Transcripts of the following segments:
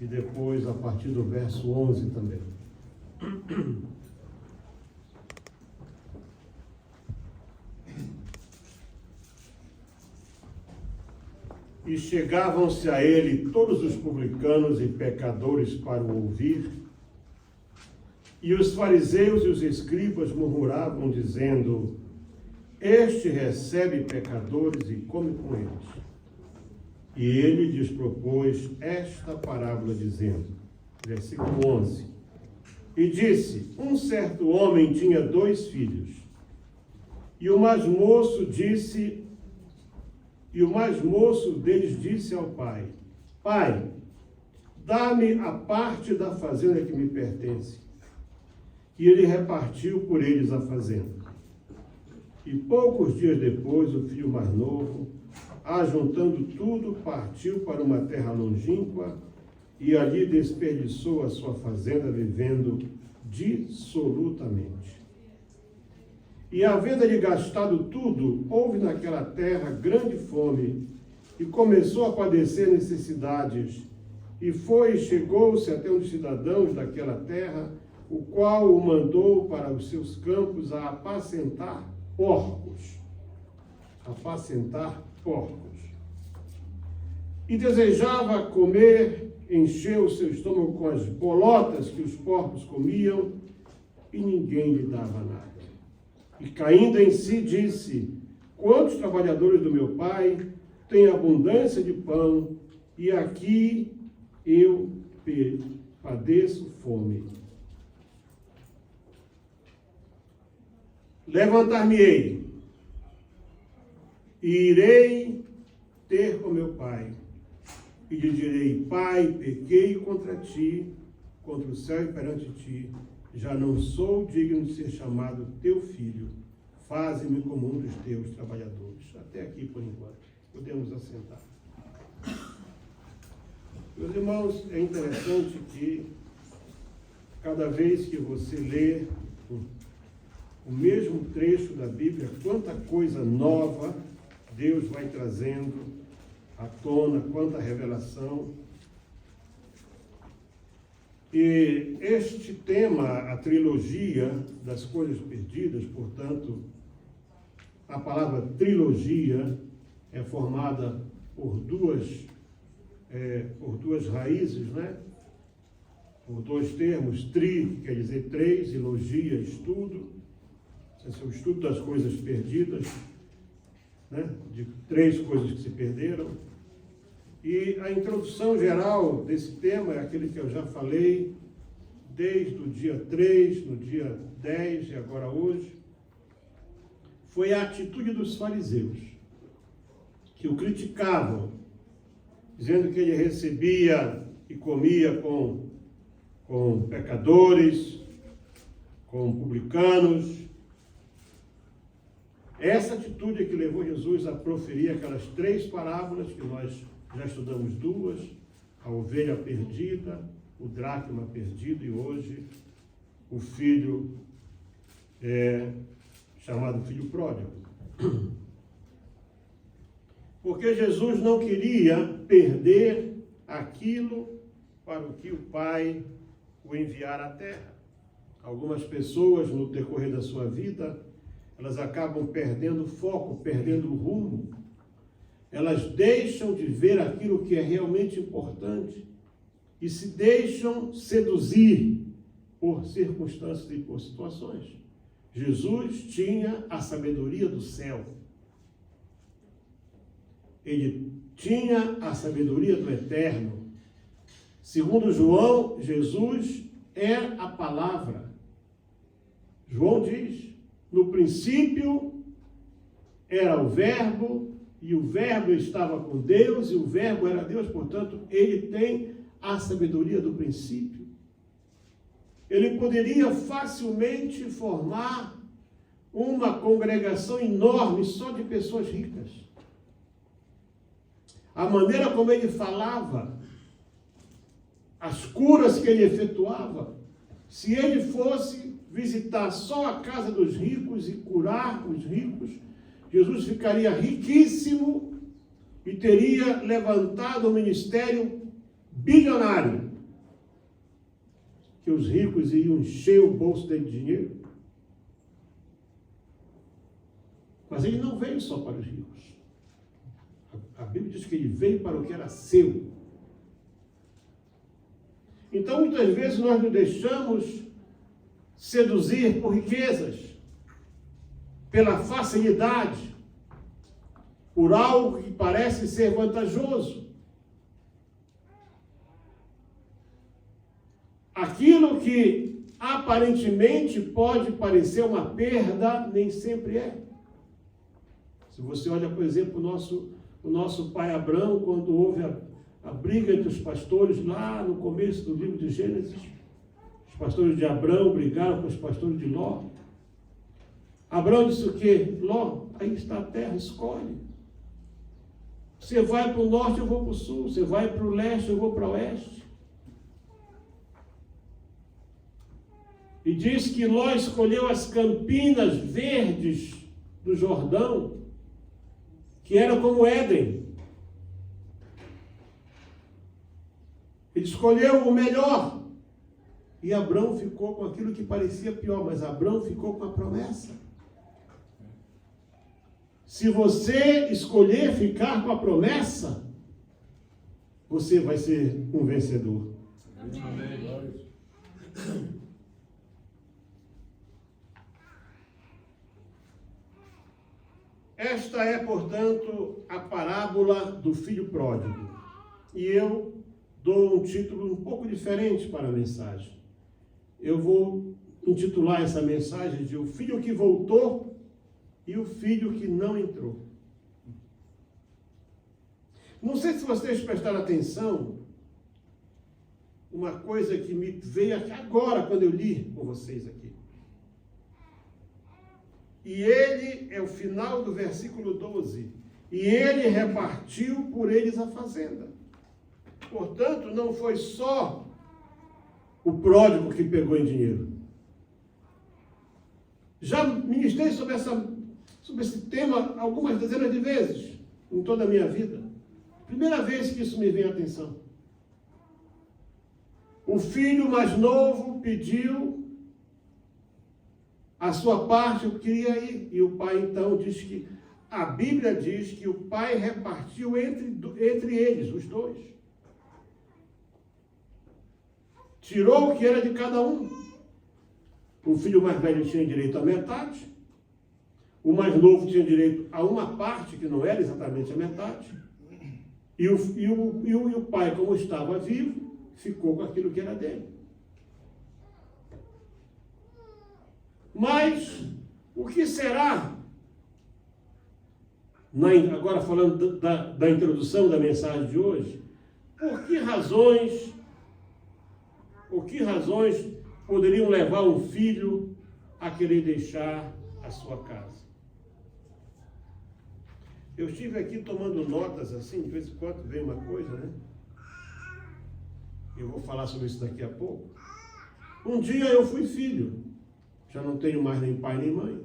e depois a partir do verso 11 também. E chegavam-se a ele todos os publicanos e pecadores para o ouvir, e os fariseus e os escribas murmuravam, dizendo: este recebe pecadores e come com eles. E ele lhes propôs esta parábola, dizendo, versículo 11, e disse: um certo homem tinha 2 filhos, e o mais moço deles disse ao pai: pai, dá-me a parte da fazenda que me pertence. E ele repartiu por eles a fazenda. E poucos dias depois, o filho mais novo, ajuntando tudo, partiu para uma terra longínqua e ali desperdiçou a sua fazenda, vivendo dissolutamente. E havendo-lhe gastado tudo, houve naquela terra grande fome, e começou a padecer necessidades. E chegou-se até um dos cidadãos daquela terra, o qual o mandou para os seus campos a apacentar porcos. E desejava comer, encheu o seu estômago com as bolotas que os porcos comiam, e ninguém lhe dava nada. E caindo em si, disse: quantos trabalhadores do meu pai têm abundância de pão, e aqui eu padeço fome. Levantar-me-ei, e irei ter com meu pai, e lhe direi: pai, pequei contra ti, contra o céu e perante ti, já não sou digno de ser chamado teu filho, faze-me como um dos teus trabalhadores. Até aqui por enquanto, podemos assentar. Meus irmãos, é interessante que cada vez que você lê o mesmo trecho da Bíblia, quanta coisa nova Deus vai trazendo à tona, quanta revelação. E este tema, a trilogia das coisas perdidas, portanto, a palavra trilogia é formada por duas raízes, né? Por 2 termos, tri, que quer dizer 3, e logia, estudo. Esse é o estudo das coisas perdidas, né? De 3 coisas que se perderam. E a introdução geral desse tema é aquele que eu já falei, desde o dia 3, no dia 10 e agora hoje, foi a atitude dos fariseus, que o criticavam, dizendo que ele recebia e comia com pecadores, com publicanos. Essa atitude é que levou Jesus a proferir aquelas 3 parábolas, que nós já estudamos 2, a ovelha perdida, o dracma perdido, e hoje o filho chamado filho pródigo. Porque Jesus não queria perder aquilo para o que o Pai o enviara à terra. Algumas pessoas, no decorrer da sua vida, elas acabam perdendo o foco, perdendo o rumo. Elas deixam de ver aquilo que é realmente importante e se deixam seduzir por circunstâncias e por situações. Jesus tinha a sabedoria do céu. Ele tinha a sabedoria do eterno. Segundo João, Jesus é a palavra. João diz: no princípio era o verbo, e o verbo estava com Deus, e o verbo era Deus. Portanto, ele tem a sabedoria do princípio. Ele poderia facilmente formar uma congregação enorme só de pessoas ricas. A maneira como ele falava, as curas que ele efetuava, se ele fosse visitar só a casa dos ricos e curar os ricos, Jesus ficaria riquíssimo e teria levantado um ministério bilionário. os ricos iam encher o bolso dele de dinheiro. Mas ele não veio só para os ricos. A Bíblia diz que ele veio para o que era seu. Então, muitas vezes, nós nos deixamos seduzir por riquezas, pela facilidade, por algo que parece ser vantajoso. Aquilo que aparentemente pode parecer uma perda, nem sempre é. Se você olha, por exemplo, o nosso pai Abraão, quando houve a briga entre os pastores lá no começo do livro de Gênesis, os pastores de Abraão brigaram com os pastores de Ló. Abraão disse o quê? Ló, aí está a terra, escolhe. Você vai para o norte, eu vou para o sul. Você vai para o leste, eu vou para o oeste. E diz que Ló escolheu as campinas verdes do Jordão, que era como Éden. Ele escolheu o melhor. E Abraão ficou com aquilo que parecia pior, mas Abraão ficou com a promessa. Se você escolher ficar com a promessa, você vai ser um vencedor. Amém. Esta é, portanto, a parábola do filho pródigo. E eu dou um título um pouco diferente para a mensagem. Eu vou intitular essa mensagem de O Filho que Voltou e o Filho que Não Entrou. Não sei se vocês prestaram atenção, uma coisa que me veio agora quando eu li com vocês aqui. E ele, é o final do versículo 12, e ele repartiu por eles a fazenda. Portanto, não foi só o pródigo que pegou em dinheiro. Já ministrei sobre esse tema algumas dezenas de vezes em toda a minha vida. Primeira vez que isso me veio à atenção. O filho mais novo pediu a sua parte, eu queria ir. E o pai, então, diz que a Bíblia diz que o pai repartiu entre eles, os dois. Tirou o que era de cada um. O filho mais velho tinha direito à metade. O mais novo tinha direito a uma parte, que não era exatamente a metade. E o pai, como estava vivo, ficou com aquilo que era dele. Mas, o que será, agora falando da introdução da mensagem de hoje, por que razões poderiam levar um filho a querer deixar a sua casa? Eu estive aqui tomando notas assim, de vez em quando vem uma coisa, né? Eu vou falar sobre isso daqui a pouco. Um dia eu fui filho. Já não tenho mais nem pai nem mãe.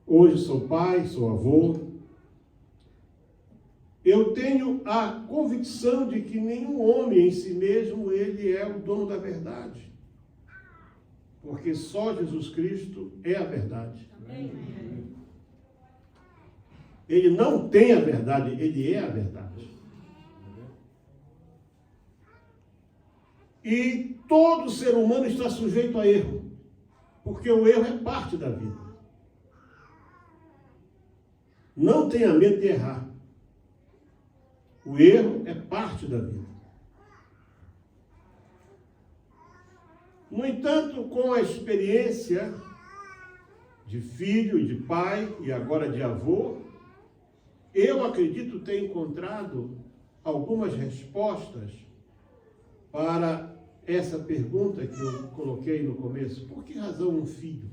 Hoje sou pai, sou avô. Eu tenho a convicção de que nenhum homem em si mesmo, ele é o dono da verdade. Porque só Jesus Cristo é a verdade. Amém. Ele não tem a verdade, ele é a verdade. E todo ser humano está sujeito a erro, porque o erro é parte da vida. Não tenha medo de errar. O erro é parte da vida. No entanto, com a experiência de filho e de pai, e agora de avô, eu acredito ter encontrado algumas respostas para essa pergunta que eu coloquei no começo. Por que razão um filho?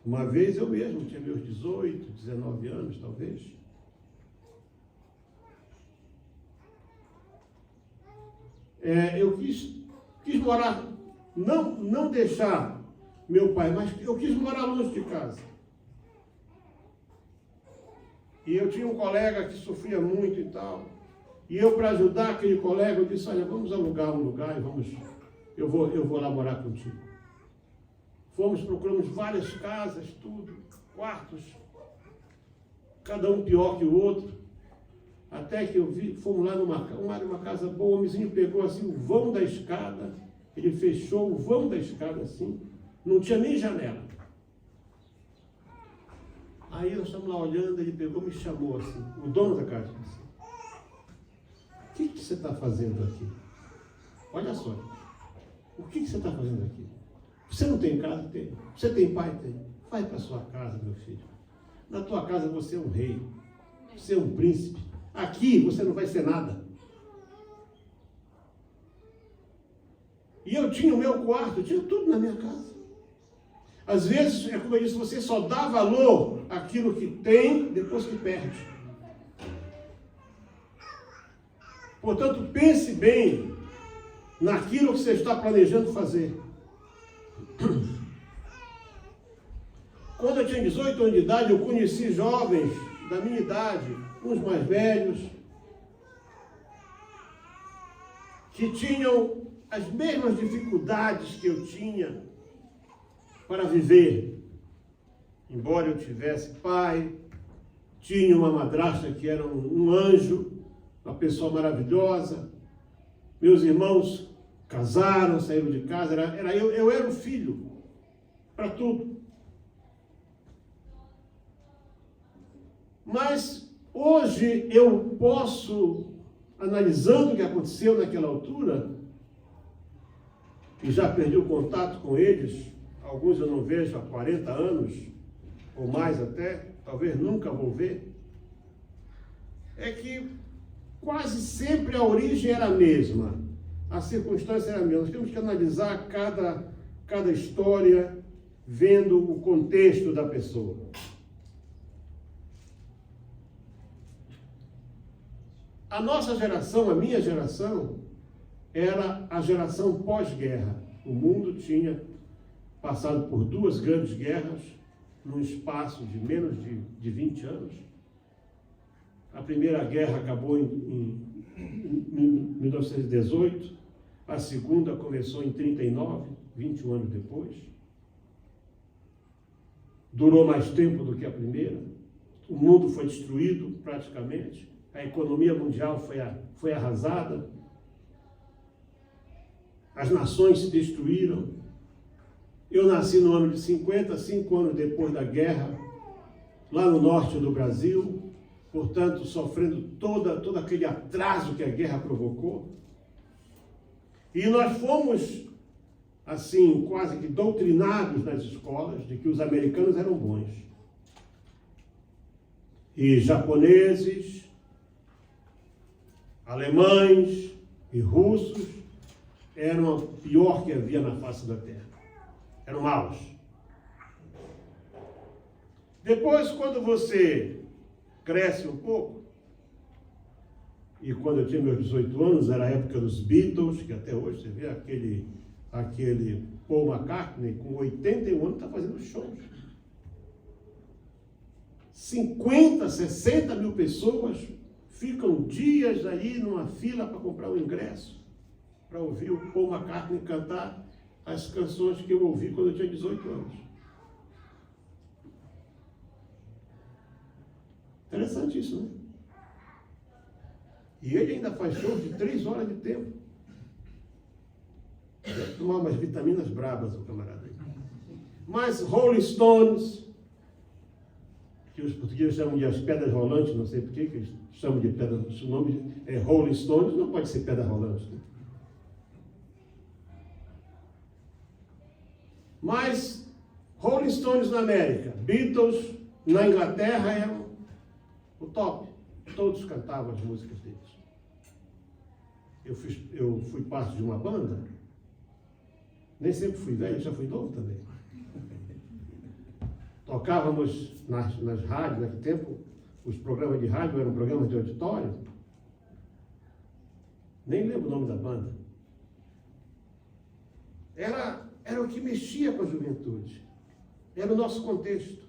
Uma vez eu mesmo tinha meus 18, 19 anos, talvez. Eu quis morar, não deixar meu pai, mas eu quis morar longe de casa. E eu tinha um colega que sofria muito e tal. E eu, para ajudar aquele colega, eu disse, olha, vamos alugar um lugar e eu vou lá morar contigo. Procuramos várias casas, tudo, quartos, cada um pior que o outro. Até que fomos lá numa casa boa, o homenzinho pegou assim o vão da escada, ele fechou o vão da escada assim, não tinha nem janela. Aí nós estamos lá olhando, ele pegou e me chamou assim, o dono da casa disse, o que você está fazendo aqui? Olha só, o que você está fazendo aqui? Você não tem casa? Tem. Você tem pai? Tem. Vai para sua casa, meu filho. Na tua casa você é um rei, você é um príncipe. Aqui você não vai ser nada. E eu tinha o meu quarto, eu tinha tudo na minha casa. Às vezes, é como eu disse, você só dá valor àquilo que tem depois que perde. Portanto, pense bem naquilo que você está planejando fazer. Quando eu tinha 18 anos de idade, eu conheci jovens da minha idade, uns mais velhos, que tinham as mesmas dificuldades que eu tinha para viver. Embora eu tivesse pai, tinha uma madrasta que era um anjo, uma pessoa maravilhosa. Meus irmãos casaram, saíram de casa, eu era o filho para tudo. Mas hoje eu posso, analisando o que aconteceu naquela altura, e já perdi o contato com eles, alguns eu não vejo há 40 anos, ou mais até, talvez nunca vou ver, é que quase sempre a origem era a mesma, a circunstância era a mesma. Nós temos que analisar cada história, vendo o contexto da pessoa. A nossa geração, a minha geração, era a geração pós-guerra. O mundo tinha passado por 2 grandes guerras, num espaço de menos de 20 anos. A primeira guerra acabou em 1918, a segunda começou em 1939, 21 anos depois. Durou mais tempo do que a primeira. O mundo foi destruído praticamente. A economia mundial foi arrasada. As nações se destruíram. Eu nasci no ano de 50, 5 anos depois da guerra, lá no norte do Brasil, portanto, sofrendo todo aquele atraso que a guerra provocou. E nós fomos, assim, quase que doutrinados nas escolas de que os americanos eram bons. E japoneses, alemães e russos eram o pior que havia na face da terra. Eram maus. Depois, quando você cresce um pouco, e quando eu tinha meus 18 anos, era a época dos Beatles, que até hoje você vê aquele Paul McCartney, com 81 anos, está fazendo shows. 50, 60 mil pessoas ficam dias aí numa fila para comprar um ingresso, para ouvir o Paul McCartney cantar as canções que eu ouvi quando eu tinha 18 anos. Interessante isso, né? E ele ainda faz shows de 3 horas de tempo. Deve tomar umas vitaminas brabas, o camarada aí. Mas Rolling Stones, que os portugueses chamam de as pedras rolantes, não sei por que eles chamam de pedras, o nome é Rolling Stones, não pode ser pedra rolante, né? Mas Rolling Stones na América, Beatles na Inglaterra eram o top. Todos cantavam as músicas deles. Eu fui parte de uma banda, nem sempre fui velho, já fui novo também. Tocávamos nas rádios, naquele tempo, os programas de rádio eram programas de auditório. Nem lembro o nome da banda. Era o que mexia com a juventude. Era o nosso contexto.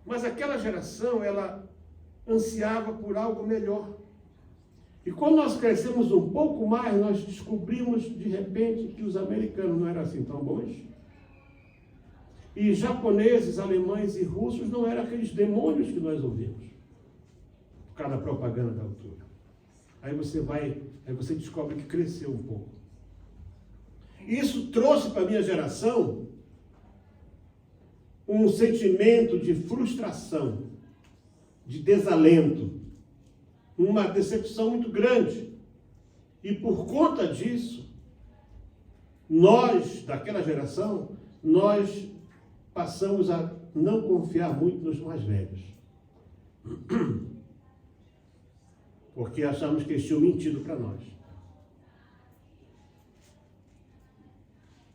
Mas aquela geração, ela ansiava por algo melhor. E quando nós crescemos um pouco mais, nós descobrimos de repente que os americanos não eram assim tão bons. E japoneses, alemães e russos não eram aqueles demônios que nós ouvimos. Por causa da propaganda da altura. Aí você descobre que cresceu um pouco. Isso trouxe para a minha geração um sentimento de frustração, de desalento, uma decepção muito grande. E por conta disso, nós, daquela geração, nós passamos a não confiar muito nos mais velhos. Porque achamos que eles tinham mentido para nós.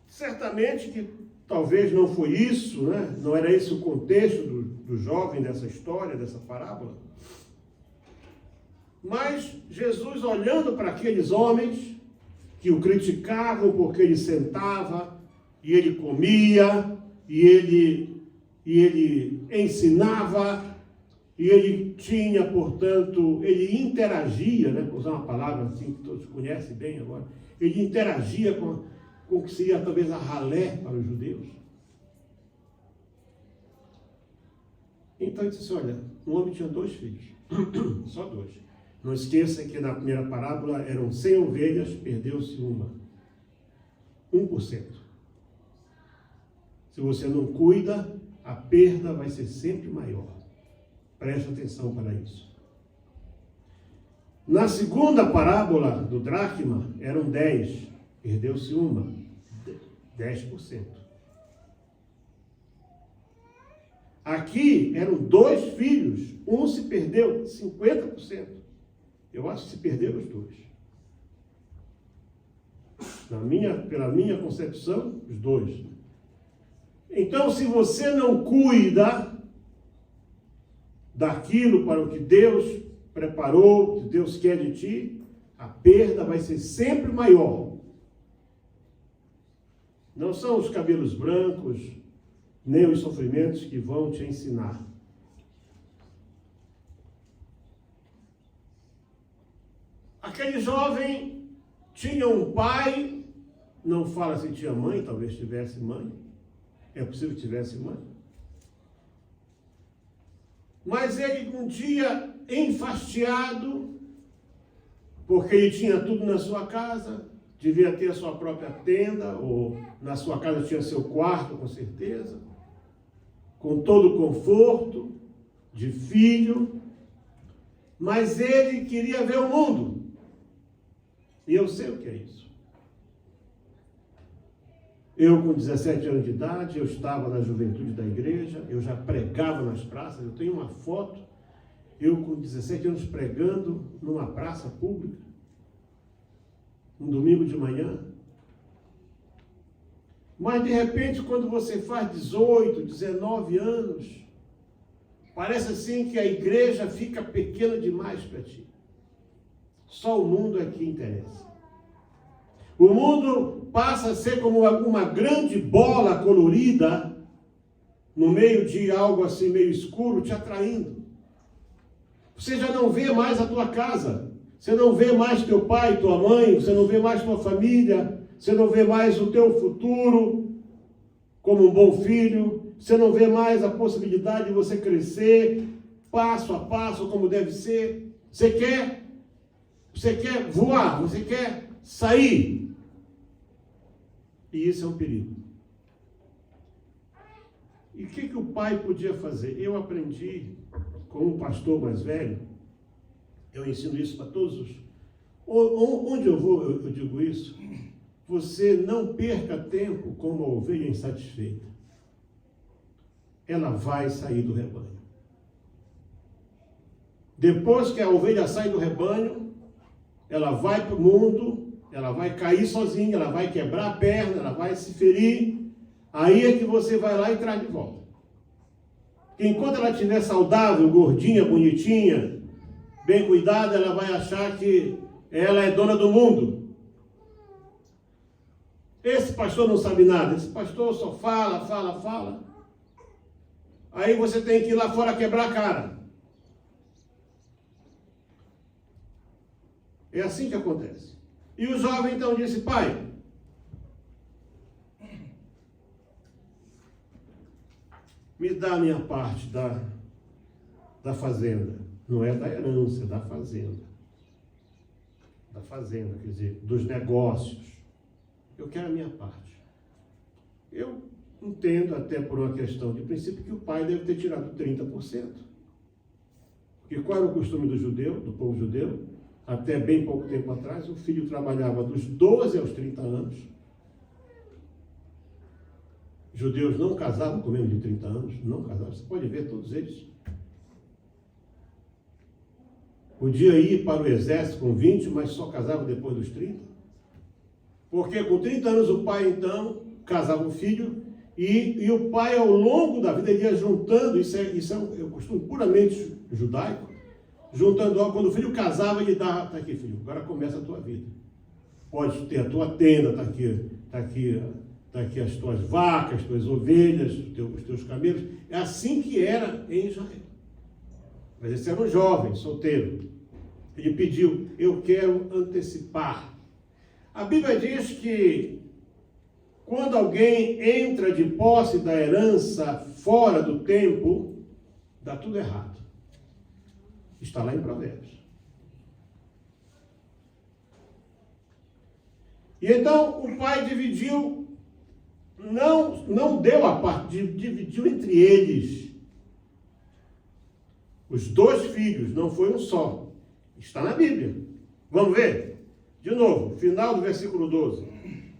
Certamente que talvez não foi isso, né? Não era esse o contexto do jovem dessa história, dessa parábola. Mas Jesus, olhando para aqueles homens que o criticavam porque ele sentava, e ele comia, e ele ensinava, e ele tinha, portanto, ele interagia, né? Por usar uma palavra assim que todos conhecem bem agora, ele interagia com o que seria talvez a ralé para os judeus. Então ele disse, olha, um homem tinha 2 filhos, só 2. Não esqueça que na primeira parábola eram 100 ovelhas, perdeu-se uma. 1%. Se você não cuida, a perda vai ser sempre maior. Preste atenção para isso. Na segunda parábola do dracma, eram 10. Perdeu-se uma. 10%. Aqui eram 2 filhos. Um se perdeu, 50%. Eu acho que se perderam os 2. Pela minha concepção, os 2. Então, se você não cuida daquilo para o que Deus preparou, que Deus quer de ti, a perda vai ser sempre maior. Não são os cabelos brancos, nem os sofrimentos que vão te ensinar. Aquele jovem tinha um pai, não fala se tinha mãe, talvez tivesse mãe, é possível que tivesse mãe. Mas ele um dia enfastiado, porque ele tinha tudo na sua casa, devia ter a sua própria tenda, ou na sua casa tinha seu quarto, com certeza, com todo o conforto de filho, mas ele queria ver o mundo. E eu sei o que é isso. Eu, com 17 anos de idade, eu estava na juventude da igreja, eu já pregava nas praças, eu tenho uma foto, eu com 17 anos pregando numa praça pública, um domingo de manhã. Mas, de repente, quando você faz 18, 19 anos, parece assim que a igreja fica pequena demais para ti. Só o mundo é que interessa. O mundo passa a ser como uma grande bola colorida no meio de algo assim meio escuro, te atraindo. Você já não vê mais a tua casa, você não vê mais teu pai, tua mãe, você não vê mais tua família, você não vê mais o teu futuro como um bom filho, você não vê mais a possibilidade de você crescer passo a passo como deve ser. Você quer voar, você quer sair. E isso é um perigo. E o que o pai podia fazer? Eu aprendi com um pastor mais velho, eu ensino isso para todos os... Onde eu vou, eu digo isso. Você não perca tempo com uma ovelha insatisfeita. Ela vai sair do rebanho. Depois que a ovelha sai do rebanho, ela vai para o mundo, ela vai cair sozinha, ela vai quebrar a perna, ela vai se ferir. Aí é que você vai lá e traz de volta. Enquanto ela estiver saudável, gordinha, bonitinha, bem cuidada, ela vai achar que ela é dona do mundo. Esse pastor não sabe nada, esse pastor só fala. Aí você tem que ir lá fora quebrar a cara. É assim que acontece. E o jovem então disse: pai, me dá a minha parte da fazenda. Não é da herança, é da fazenda. Da fazenda, quer dizer, dos negócios. Eu quero a minha parte. Eu entendo, até por uma questão de princípio, que o pai deve ter tirado 30%. Porque qual era o costume do judeu, do povo judeu? Até bem pouco tempo atrás, o filho trabalhava dos 12 aos 30 anos. Judeus não casavam com menos de 30 anos, não casavam. Você pode ver todos eles. Podia ir para o exército com 20, mas só casava depois dos 30. Porque com 30 anos o pai, então, casava o filho, e o pai, ao longo da vida, ele ia juntando, isso é um costume puramente judaico, juntando, quando o filho casava, ele dava: tá aqui, filho, agora começa a tua vida. Pode ter a tua tenda, tá aqui as tuas vacas, as tuas ovelhas, os teus camelos. É assim que era em Israel. Mas esse era um jovem, solteiro. Ele pediu: eu quero antecipar. A Bíblia diz que quando alguém entra de posse da herança fora do tempo, dá tudo errado. Está lá em Provérbios. E então o pai dividiu, não deu a parte, dividiu entre eles. Os 2 filhos, não foi um só. Está na Bíblia. Vamos ver? De novo, final do versículo 12.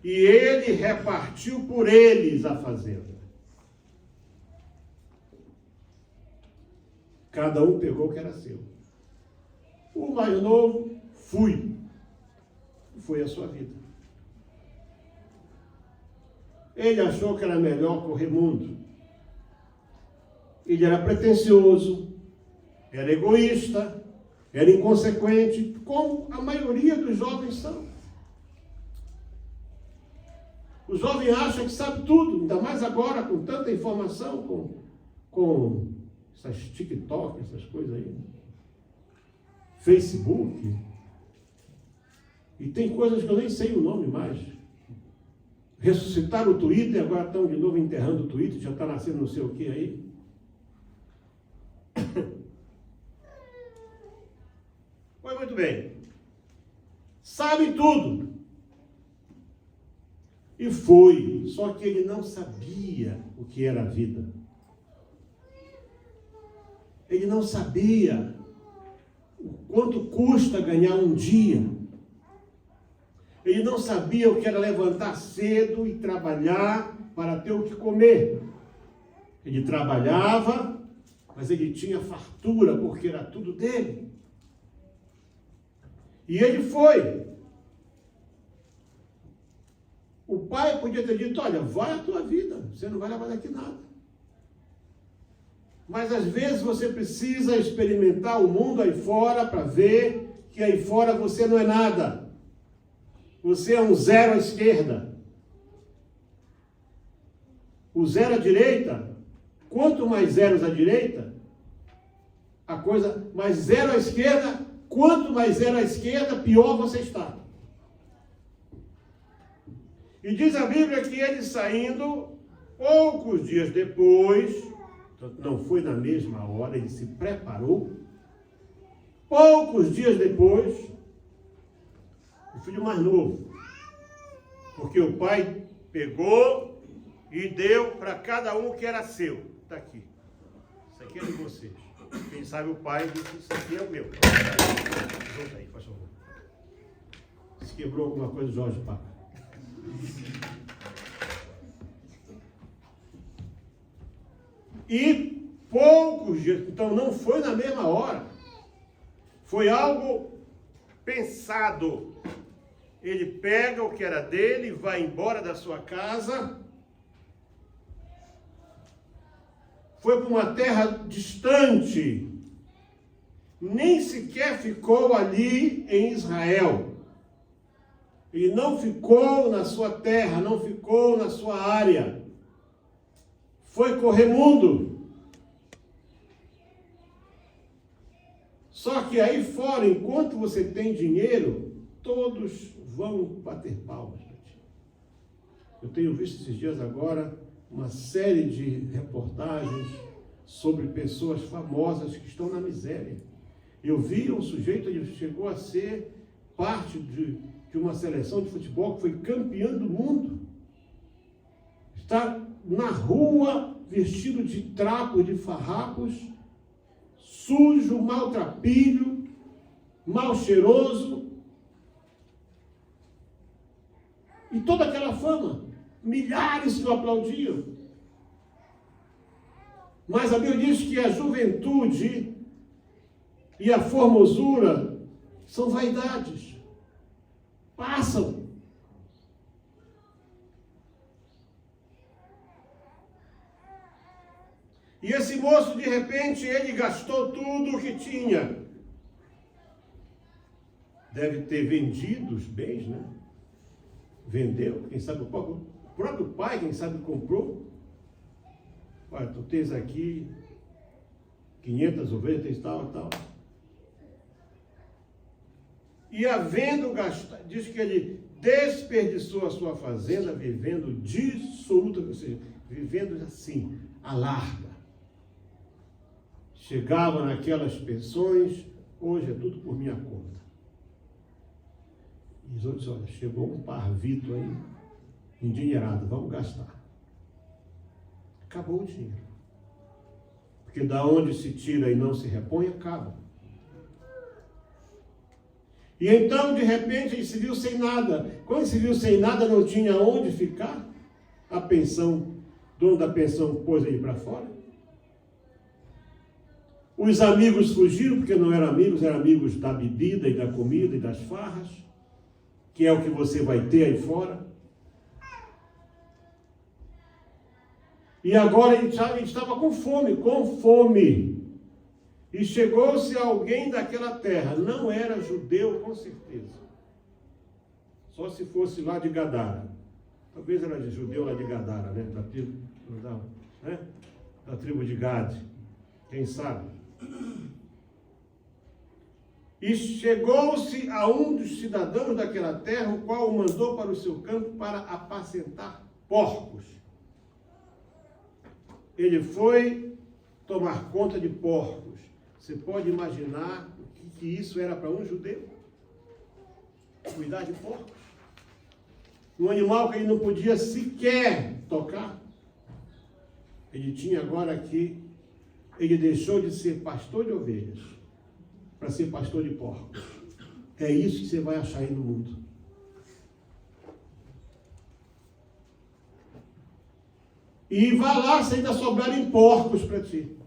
E ele repartiu por eles a fazenda. Cada um pegou o que era seu. O mais novo, foi a sua vida. Ele achou que era melhor correr mundo. Ele era pretensioso, era egoísta, era inconsequente, como a maioria dos jovens são. O jovem acha que sabe tudo, ainda mais agora com tanta informação, com essas TikTok, essas coisas aí, Facebook, e tem coisas que eu nem sei o nome mais. Ressuscitaram o Twitter, agora estão de novo enterrando o Twitter, já está nascendo não sei o que aí. Pois muito bem. Sabe tudo. E foi, só que ele não sabia o que era a vida. Ele não sabia o quanto custa ganhar um dia. Ele não sabia o que era levantar cedo e trabalhar para ter o que comer. Ele trabalhava, mas ele tinha fartura, porque era tudo dele. E ele foi. O pai podia ter dito: olha, vai a tua vida, você não vai levar daqui nada. Mas às vezes você precisa experimentar o mundo aí fora para ver que aí fora você não é nada. Você é um zero à esquerda. O zero à direita, quanto mais zeros à direita, a coisa, mais zero à esquerda, quanto mais zero à esquerda, pior você está. E diz a Bíblia que ele saindo, poucos dias depois, não foi na mesma hora, ele se preparou, poucos dias depois, o filho mais novo, porque o pai pegou e deu para cada um o que era seu. Está aqui. Isso aqui é de vocês. Quem sabe o pai disse: isso aqui é o meu. Junta aí, por favor. Se quebrou alguma coisa, Jorge Paca. E poucos dias, então não foi na mesma hora, foi algo pensado. Ele pega o que era dele, vai embora da sua casa, foi para uma terra distante, nem sequer ficou ali em Israel. Ele não ficou na sua terra, não ficou na sua área. Foi correr mundo. Só que aí fora, enquanto você tem dinheiro, todos vão bater palmas para ti. Eu tenho visto esses dias agora uma série de reportagens sobre pessoas famosas que estão na miséria. Eu vi um sujeito, ele chegou a ser parte de uma seleção de futebol que foi campeão do mundo. Está na rua, vestido de trapos, de farrapos, sujo, maltrapilho, mal cheiroso. E toda aquela fama, milhares que o aplaudiam. Mas a Bíblia diz que a juventude e a formosura são vaidades. Passam. E esse moço, de repente, ele gastou tudo o que tinha. Deve ter vendido os bens, né? Vendeu, quem sabe o próprio pai, quem sabe comprou. Olha, tu tens aqui 500 ovelhas, tens tal. E havendo gastado, diz que ele desperdiçou a sua fazenda vivendo dissoluta, ou seja, vivendo assim, à larga. Chegava naquelas pensões, hoje é tudo por minha conta. E os outros, olha, chegou um parvito aí, endinheirado, vamos gastar. Acabou o dinheiro. Porque da onde se tira e não se repõe, acaba. E então, de repente, ele se viu sem nada. Quando se viu sem nada, não tinha onde ficar. A pensão, dono da pensão pôs ele para fora. Os amigos fugiram, porque não eram amigos da bebida e da comida e das farras, que é o que você vai ter aí fora. E agora ele estava com fome. E chegou-se alguém daquela terra, não era judeu, com certeza. Só se fosse lá de Gadara. Talvez era de judeu lá de Gadara, né? Da tribo de Gade. Quem sabe? E chegou-se a um dos cidadãos daquela terra, o qual o mandou para o seu campo para apacentar porcos. Ele foi tomar conta de porcos. Você pode imaginar o que isso era para um judeu? Cuidar de porcos. Um animal que ele não podia sequer tocar. Ele tinha agora que ele deixou de ser pastor de ovelhas para ser pastor de porcos. É isso que você vai achar aí no mundo. E vai lá se ainda sobrarem porcos para ti.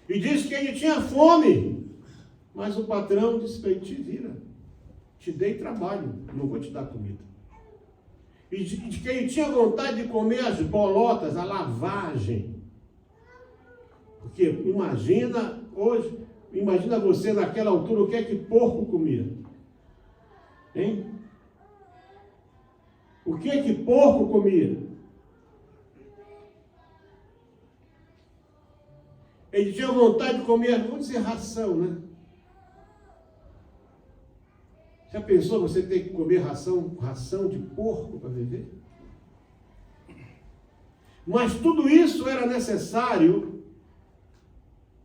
E diz que ele tinha fome. Mas o patrão disse para ele, te vira. Te dei trabalho, não vou te dar comida. E de que ele tinha vontade de comer as bolotas, a lavagem. Porque imagina você naquela altura, o que é que porco comia? Hein? O que é que porco comia? Ele tinha vontade de comer, vamos dizer, ração, né? Já pensou você ter que comer ração de porco para viver? Mas tudo isso era necessário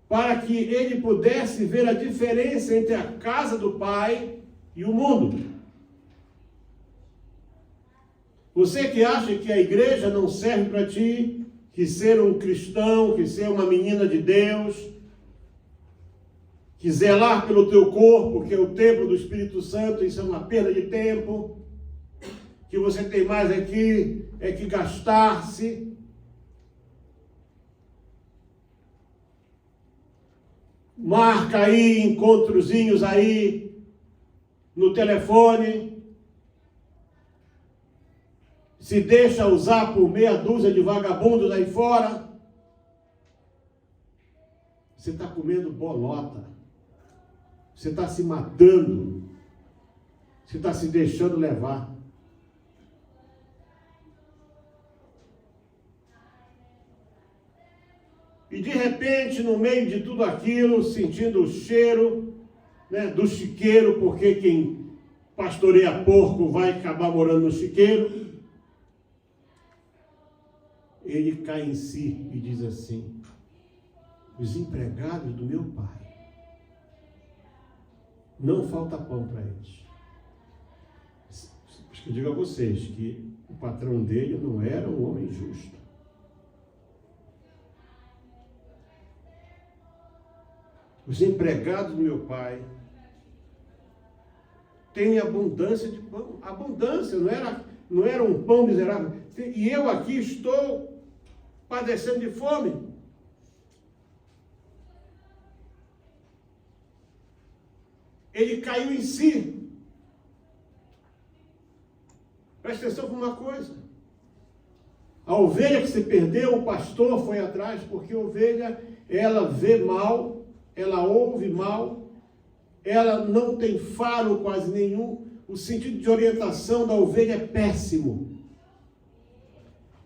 para que ele pudesse ver a diferença entre a casa do Pai e o mundo. Você que acha que a igreja não serve para ti, que ser um cristão, que ser uma menina de Deus, que zelar pelo teu corpo, que é o templo do Espírito Santo, isso é uma perda de tempo, que você tem mais aqui é que gastar-se. Marca aí encontrozinhos aí no telefone, se deixa usar por meia dúzia de vagabundos aí fora. Você está comendo bolota. Você está se matando. Você está se deixando levar. E de repente, no meio de tudo aquilo, sentindo o cheiro né, do chiqueiro, porque quem pastoreia porco vai acabar morando no chiqueiro. Ele cai em si e diz assim: os empregados do meu pai, não falta pão para eles. Acho que eu digo a vocês que o patrão dele não era um homem justo. Os empregados do meu pai têm abundância de pão. Abundância, não era um pão miserável. E eu aqui estou padecendo de fome. Ele caiu em si. Presta atenção para uma coisa. A ovelha que se perdeu, o pastor foi atrás, porque a ovelha, ela vê mal, ela ouve mal, ela não tem faro quase nenhum, o sentido de orientação da ovelha é péssimo.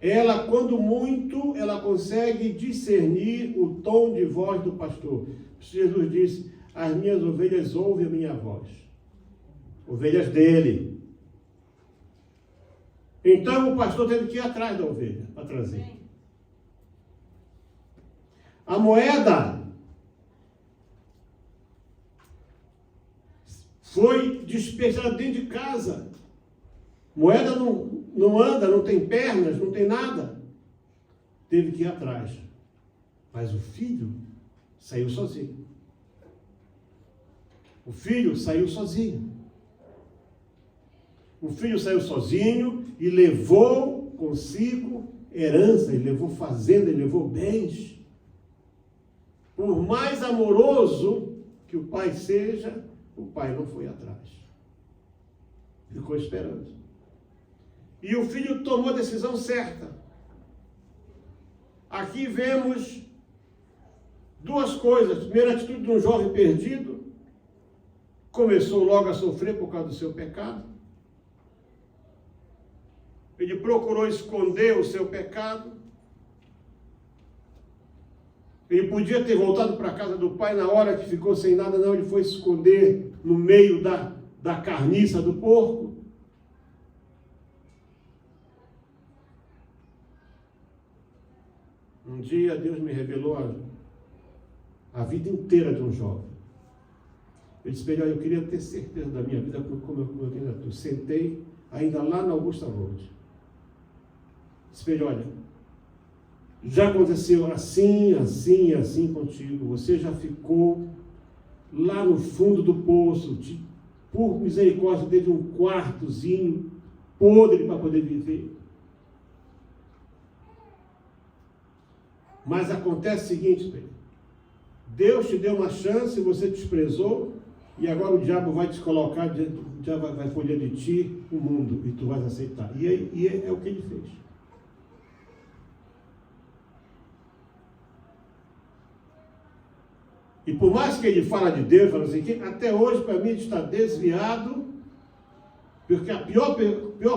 Ela, quando muito, ela consegue discernir o tom de voz do pastor. Jesus disse: as minhas ovelhas ouvem a minha voz. Ovelhas dele. Então o pastor teve que ir atrás da ovelha para trazer. A moeda foi despejada dentro de casa. Moeda não anda, não tem pernas, não tem nada. Teve que ir atrás. Mas o filho saiu sozinho. O filho saiu sozinho. O filho saiu sozinho e levou consigo herança, ele levou fazenda, ele levou bens. Por mais amoroso que o pai seja, o pai não foi atrás. Ficou esperando. E o filho tomou a decisão certa. Aqui vemos duas coisas. Primeira, a atitude de um jovem perdido. Começou logo a sofrer por causa do seu pecado. Ele procurou esconder o seu pecado. Ele podia ter voltado para a casa do pai na hora que ficou sem nada, não. Ele foi esconder no meio da carniça do porco. Um dia Deus me revelou a vida inteira de um jovem. Eu disse: olha, eu queria ter certeza da minha vida como eu ainda estou. Sentei ainda lá na Augusta Road. Disse: olha, já aconteceu assim, assim, assim contigo. Você já ficou lá no fundo do poço, por misericórdia, teve um quartozinho podre para poder viver. Mas acontece o seguinte, Pedro. Deus te deu uma chance, você desprezou, e agora o diabo vai te colocar, já vai colher de ti o mundo, e tu vais aceitar. E é o que ele fez. E por mais que ele fala de Deus, fala assim, que até hoje para mim está desviado, porque a pior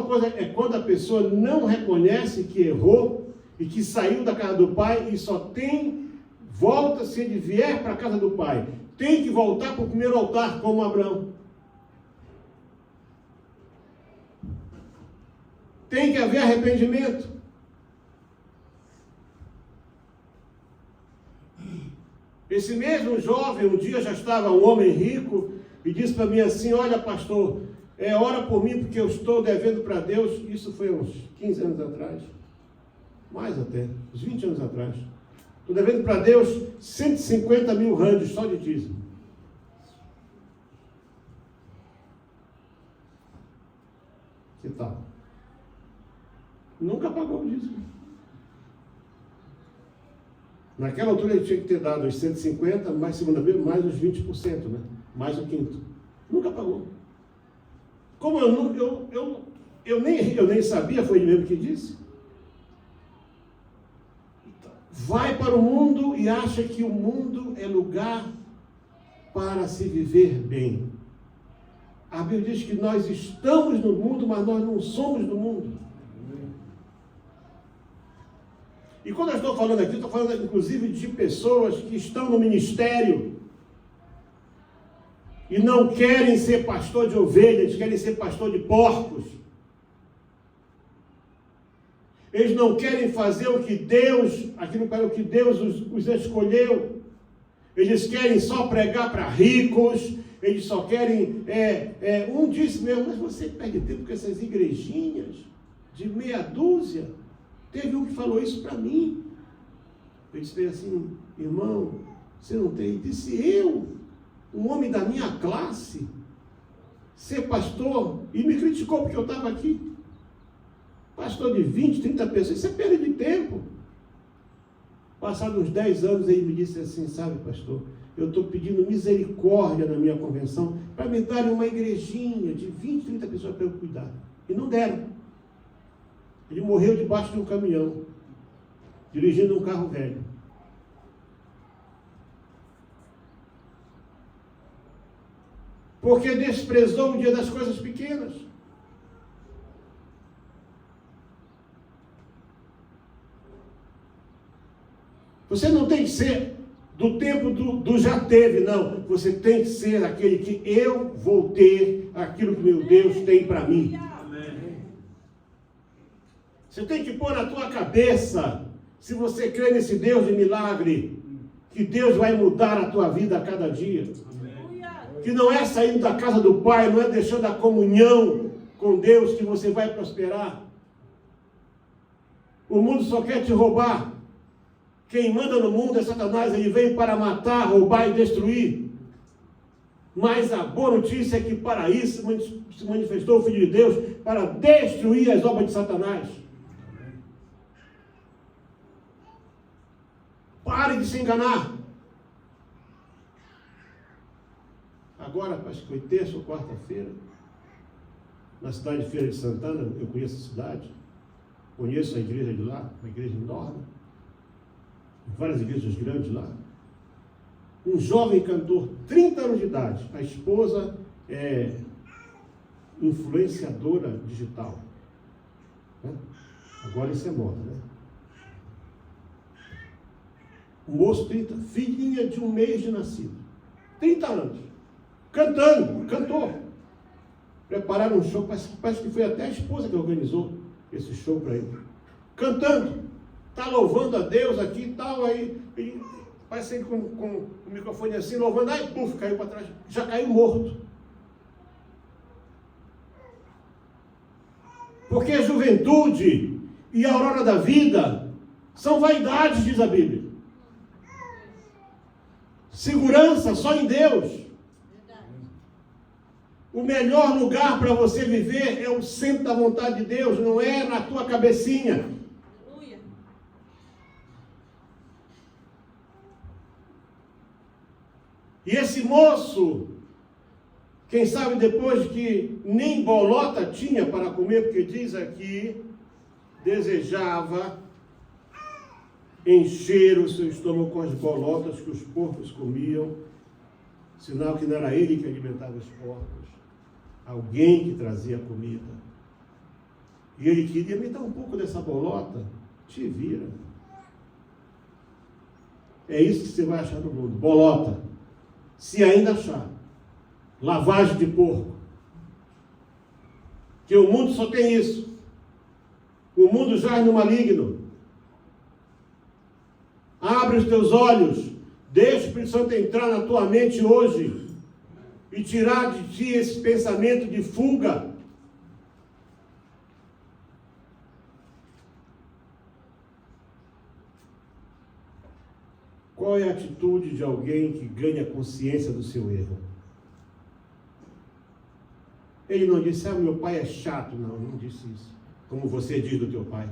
coisa é quando a pessoa não reconhece que errou e que saiu da casa do pai e só volta se ele vier para a casa do pai. Tem que voltar para o primeiro altar, como Abraão. Tem que haver arrependimento. Esse mesmo jovem, um dia já estava um homem rico e disse para mim assim: olha, pastor, ora por mim porque eu estou devendo para Deus. Isso foi uns 15 anos atrás. Mais até, uns 20 anos atrás. Estou devendo para Deus 150 mil randes só de dízimo. Que tal? Nunca pagou o dízimo. Naquela altura ele tinha que ter dado os 150, mais segunda vez, mais os 20%, né? Mais o quinto. Nunca pagou. Como eu nem sabia, foi ele mesmo que disse. Vai para o mundo e acha que o mundo é lugar para se viver bem. A Bíblia diz que nós estamos no mundo, mas nós não somos do mundo. E quando eu estou falando aqui, estou falando inclusive de pessoas que estão no ministério, E não querem ser pastor de ovelhas, querem ser pastor de porcos. Eles não querem fazer o que Deus, aquilo para o que Deus os escolheu. Eles querem só pregar para ricos, eles só querem... um disse mesmo, mas você perde tempo com essas igrejinhas de meia dúzia. Teve um que falou isso para mim. Eu disse assim, irmão, você não tem... Disse eu, um homem da minha classe, ser pastor, e me criticou porque eu estava aqui. Pastor de 20, 30 pessoas, isso é perda de tempo. Passados uns 10 anos, ele me disse assim, sabe, pastor, eu estou pedindo misericórdia na minha convenção para me darem uma igrejinha de 20, 30 pessoas para eu cuidar. E não deram. Ele morreu debaixo de um caminhão, dirigindo um carro velho. Porque desprezou o dia das coisas pequenas. Você não tem que ser do tempo do já teve, não. Você tem que ser aquele que eu vou ter aquilo que meu Deus tem para mim. Amém. Você tem que pôr na tua cabeça, se você crê nesse Deus de milagre, que Deus vai mudar a tua vida a cada dia. Amém. Que não é saindo da casa do Pai, não é deixando a comunhão com Deus que você vai prosperar. O mundo só quer te roubar. Quem manda no mundo é Satanás, ele veio para matar, roubar e destruir. Mas a boa notícia é que para isso se manifestou o Filho de Deus, para destruir as obras de Satanás. Pare de se enganar. Agora, acho que foi terça ou quarta-feira, na cidade de Feira de Santana, eu conheço a cidade, conheço a igreja de lá, uma igreja enorme, várias igrejas grandes lá. Um jovem cantor, 30 anos de idade, a esposa é influenciadora digital. Né? Agora isso é moda, né? Um moço, 30, filhinha de 1 mês de nascido, 30 anos, cantando, cantor. Prepararam um show, parece que foi até a esposa que organizou esse show para ele. Cantando. Está louvando a Deus aqui e tal, aí parece ele com o microfone assim, louvando, aí puf, caiu para trás, já caiu morto. Porque a juventude e a aurora da vida são vaidades, diz a Bíblia. Segurança só em Deus. O melhor lugar para você viver é o centro da vontade de Deus, não é na tua cabecinha. E esse moço, quem sabe depois que nem bolota tinha para comer, porque diz aqui, desejava encher o seu estômago com as bolotas que os porcos comiam, sinal que não era ele que alimentava os porcos, alguém que trazia comida. E ele queria me dar um pouco dessa bolota, te vira. É isso que você vai achar no mundo, bolota. Se ainda achar, lavagem de porco, que o mundo só tem isso, o mundo jaz no maligno. Abre os teus olhos, deixa o Espírito Santo entrar na tua mente hoje e tirar de ti esse pensamento de fuga. Qual é a atitude de alguém que ganha consciência do seu erro? Ele não disse, meu pai é chato. Não disse isso. Como você diz do teu pai.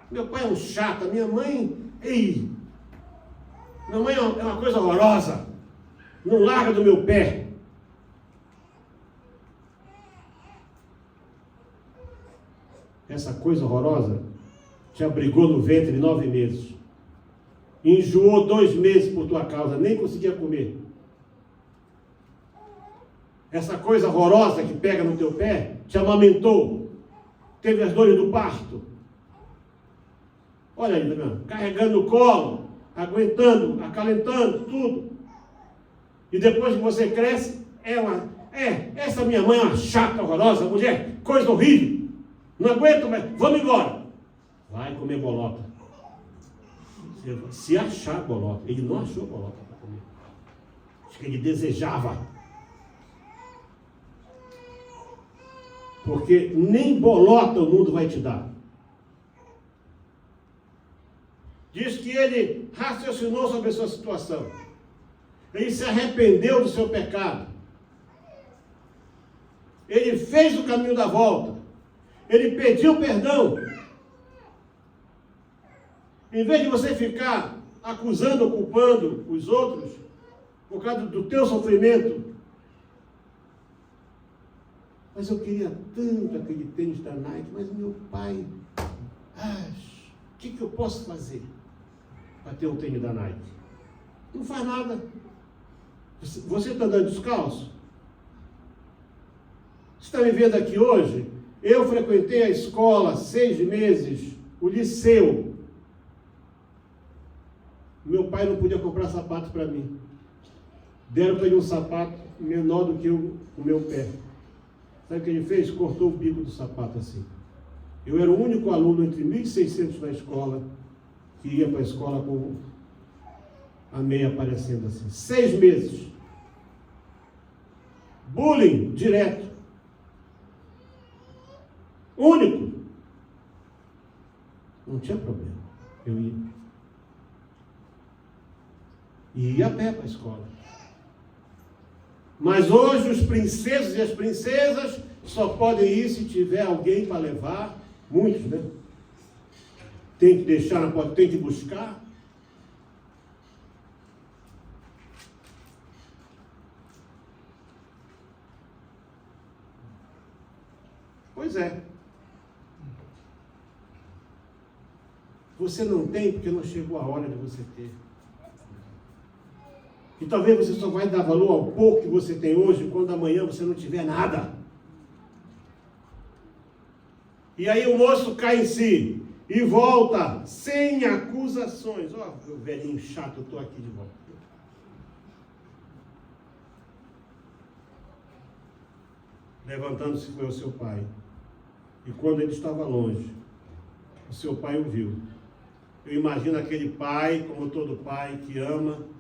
Meu pai é um chato, a minha mãe, minha mãe é uma coisa horrorosa. Não larga do meu pé. Essa coisa horrorosa te abrigou no ventre 9 meses. Enjoou 2 meses por tua causa, nem conseguia comer. Essa coisa horrorosa que pega no teu pé, te amamentou, teve as dores do parto. Olha aí, carregando o colo, aguentando, acalentando, tudo. E depois que você cresce, essa minha mãe é uma chata, horrorosa, mulher, coisa horrível. Não aguento mais, vamos embora. Vai comer bolota. Se achar bolota. Ele não achou bolota para comer. Acho que ele desejava. Porque nem bolota o mundo vai te dar. Diz que ele raciocinou sobre a sua situação. Ele se arrependeu do seu pecado. Ele fez o caminho da volta. Ele pediu perdão. Em vez de você ficar acusando ou culpando os outros por causa do teu sofrimento. Mas eu queria tanto aquele tênis da Nike, mas meu pai... o que eu posso fazer para ter um tênis da Nike? Não faz nada. Você está andando descalço? Você está me vendo aqui hoje? Eu frequentei a escola 6 meses, o liceu. Meu pai não podia comprar sapato para mim. Deram para ele um sapato menor do que o meu pé. Sabe o que ele fez? Cortou o bico do sapato assim. Eu era o único aluno entre 1.600 na escola que ia para a escola com a meia aparecendo assim. 6 meses. Bullying direto. Único. Não tinha problema. Eu ia. E ia a pé para a escola. Mas hoje os princesos e as princesas só podem ir se tiver alguém para levar. Muitos, né? Tem que deixar na porta, tem que buscar. Pois é. Você não tem porque não chegou a hora de você ter. E talvez você só vai dar valor ao pouco que você tem hoje, quando amanhã você não tiver nada. E aí o moço cai em si e volta sem acusações. Ó, meu velhinho chato, eu estou aqui de volta. Levantando-se foi o seu pai. E quando ele estava longe, o seu pai o viu. Eu imagino aquele pai, como todo pai, que ama.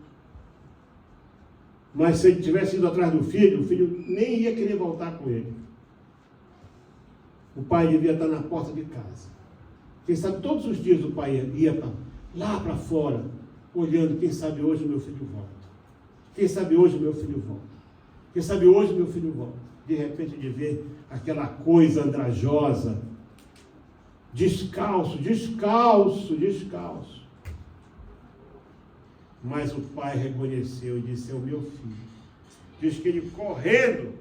Mas se ele tivesse ido atrás do filho, o filho nem ia querer voltar com ele. O pai devia estar na porta de casa. Quem sabe todos os dias o pai ia lá para fora, olhando, quem sabe hoje o meu filho volta. Quem sabe hoje o meu filho volta. Quem sabe hoje o meu filho volta. De repente de ver aquela coisa andrajosa, descalço. Mas o pai reconheceu e disse, é o meu filho. Diz que ele correu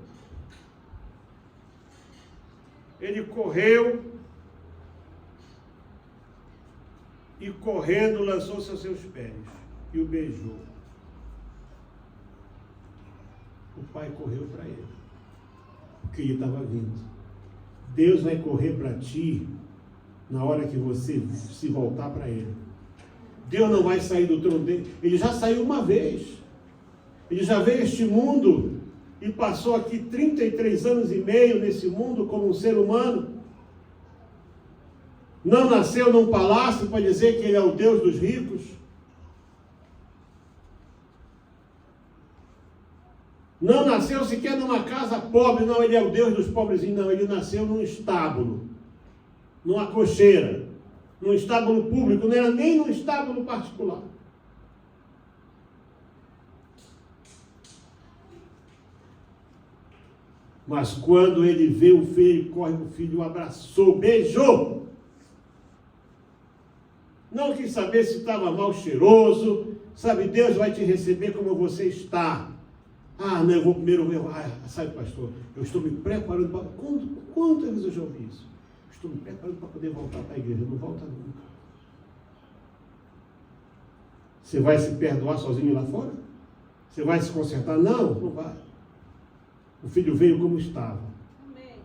e correndo lançou-se aos seus pés e o beijou. O pai correu para ele, porque ele estava vindo. Deus vai correr para ti na hora que você se voltar para ele. Deus não vai sair do trono dele. Ele já saiu uma vez. Ele já veio a este mundo e passou aqui 33 anos e meio nesse mundo como um ser humano. Não nasceu num palácio para dizer que ele é o Deus dos ricos. Não nasceu sequer numa casa pobre, não, ele é o Deus dos pobrezinhos, não, ele nasceu num estábulo, numa cocheira, num estábulo público, não era nem num estábulo particular. Mas quando ele vê o filho, ele corre para o filho, o abraçou, beijou. Não quis saber se estava mal cheiroso, sabe, Deus vai te receber como você está. Ah, não, eu vou primeiro ver. Sabe, pastor, eu estou me preparando para... Quantas vezes eu já ouvi isso? Estou me preparando para poder voltar para a igreja. Não volta nunca. Você vai se perdoar sozinho lá fora? Você vai se consertar? Não, não vai. O filho veio como estava. Amém.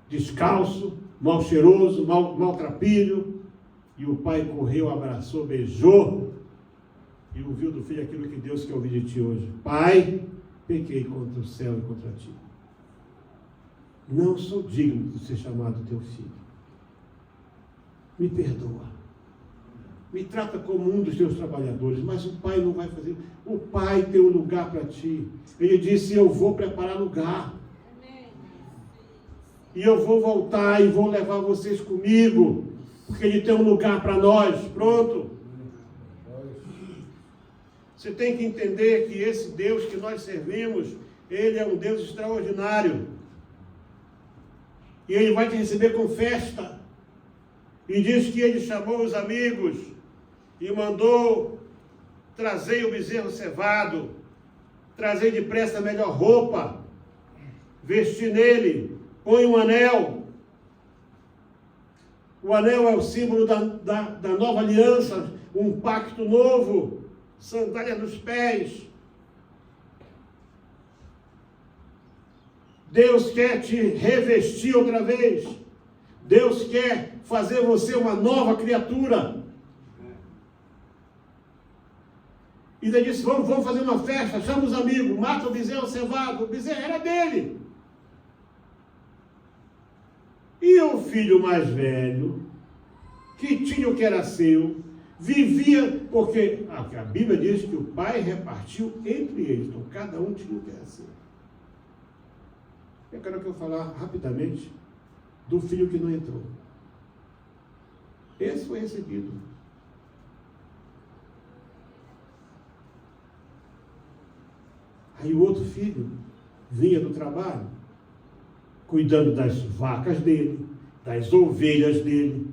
Descalço, mal cheiroso, maltrapilho. E o pai correu, abraçou, beijou. E ouviu do filho aquilo que Deus quer ouvir de ti hoje. Pai, pequei contra o céu e contra ti. Não sou digno de ser chamado teu filho. Me perdoa. Me trata como um dos teus trabalhadores, mas o Pai não vai fazer. O Pai tem um lugar para ti. Ele disse, eu vou preparar lugar. E eu vou voltar e vou levar vocês comigo, porque Ele tem um lugar para nós. Pronto. Você tem que entender que esse Deus que nós servimos, Ele é um Deus extraordinário. E Ele vai te receber com festa. E diz que Ele chamou os amigos e mandou trazer o bezerro cevado, trazer depressa a melhor roupa, vestir nele, põe um anel. O anel é o símbolo da nova aliança, um pacto novo, sandália nos pés. Deus quer te revestir outra vez. Deus quer fazer você uma nova criatura. E daí disse, vamos fazer uma festa, chama os amigos, mata o bezerro cevado. O bezerro era dele. E o filho mais velho, que tinha o que era seu, vivia, porque a Bíblia diz que o pai repartiu entre eles, então cada um tinha o que era seu. Eu quero que eu falar rapidamente do filho que não entrou. Esse foi recebido. Aí o outro filho vinha do trabalho, cuidando das vacas dele, das ovelhas dele,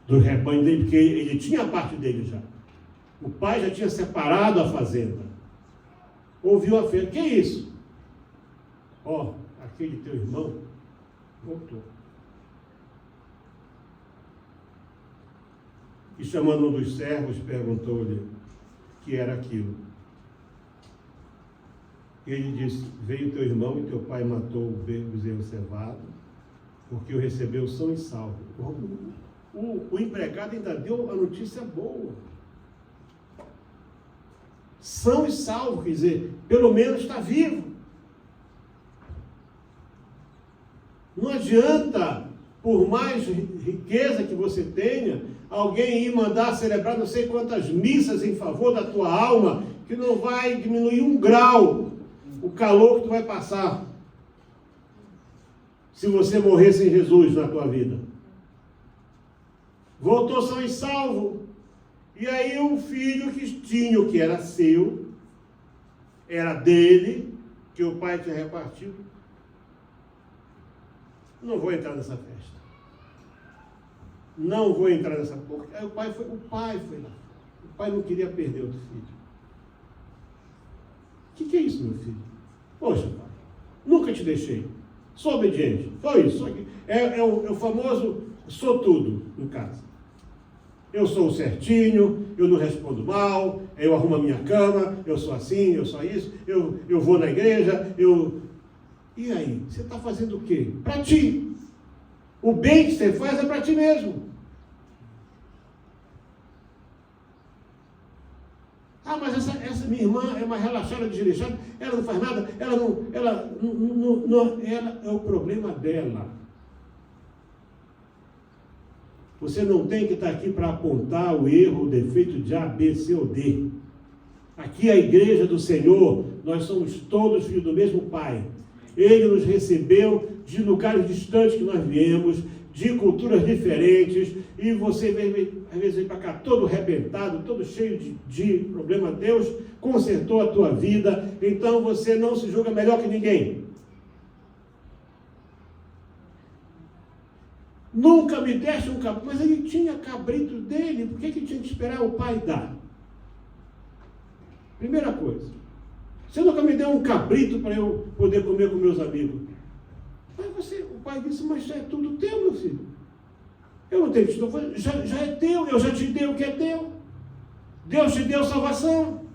do rebanho dele, porque ele tinha a parte dele já. O pai já tinha separado a fazenda. Ouviu a festa. Que é isso? Ó, aquele teu irmão voltou. E chamando um dos servos, perguntou-lhe o que era aquilo. Ele disse, veio teu irmão e teu pai matou o bezerro cevado, porque o recebeu são e salvo. O empregado ainda deu a notícia boa. São e salvo, quer dizer, pelo menos está vivo. Não adianta, por mais riqueza que você tenha, alguém ir mandar celebrar não sei quantas missas em favor da tua alma, que não vai diminuir 1 grau o calor que tu vai passar se você morrer sem Jesus na tua vida. Voltou são e salvo. E aí o filho que tinha o que era seu, era dele, que o pai tinha repartido. Não vou entrar nessa festa. Não vou entrar nessa porca. Aí o pai foi lá. O pai não queria perder outro filho. O que é isso, meu filho? Poxa, pai, nunca te deixei. Sou obediente. Foi isso. É o famoso sou tudo em casa. Eu sou certinho, eu não respondo mal, eu arrumo a minha cama, eu sou assim, eu sou isso, eu vou na igreja, E aí, você está fazendo o quê? Para ti. O bem que você faz é para ti mesmo. Ah, mas essa minha irmã é uma relaxada, desleixada, ela não faz nada, ela é o problema dela. Você não tem que estar aqui para apontar o erro, o defeito de A, B, C ou D. Aqui é a igreja do Senhor, nós somos todos filhos do mesmo Pai. Ele nos recebeu de lugares distantes que nós viemos, de culturas diferentes, e você às vezes vem para cá todo arrebentado, todo cheio de problema. Deus consertou a tua vida, então você não se julga melhor que ninguém. Nunca me deste um cabrito, mas ele tinha cabrito dele, por que tinha que esperar o pai dar? Primeira coisa, você nunca me deu um cabrito para eu poder comer com meus amigos. Mas o pai disse, mas já é tudo teu, meu filho. Eu não tenho que te dar, já é teu, eu já te dei o que é teu. Deus te deu salvação.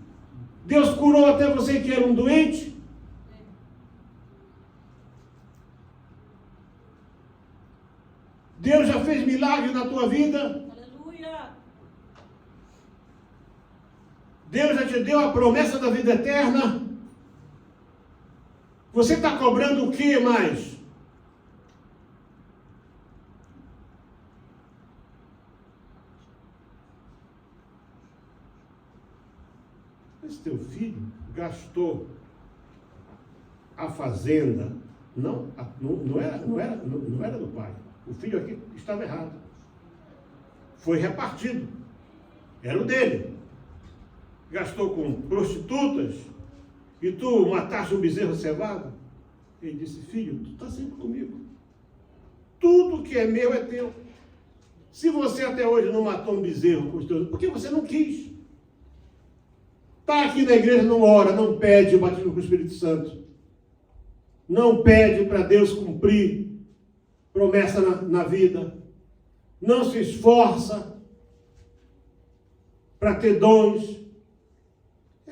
Deus curou até você que era um doente. Deus já fez milagre na tua vida. Aleluia. Deus já te deu a promessa da vida eterna. Você está cobrando o que mais? Esse teu filho gastou a fazenda, não era do pai. O filho aqui estava errado. Foi repartido. Era o dele. Gastou com prostitutas e tu mataste um bezerro cevado? Ele disse, filho, tu está sempre comigo. Tudo que é meu é teu. Se você até hoje não matou um bezerro com os teus, porque você não quis. Está aqui na igreja, não ora, não pede o batismo com o Espírito Santo. Não pede para Deus cumprir promessa na vida. Não se esforça para ter dons.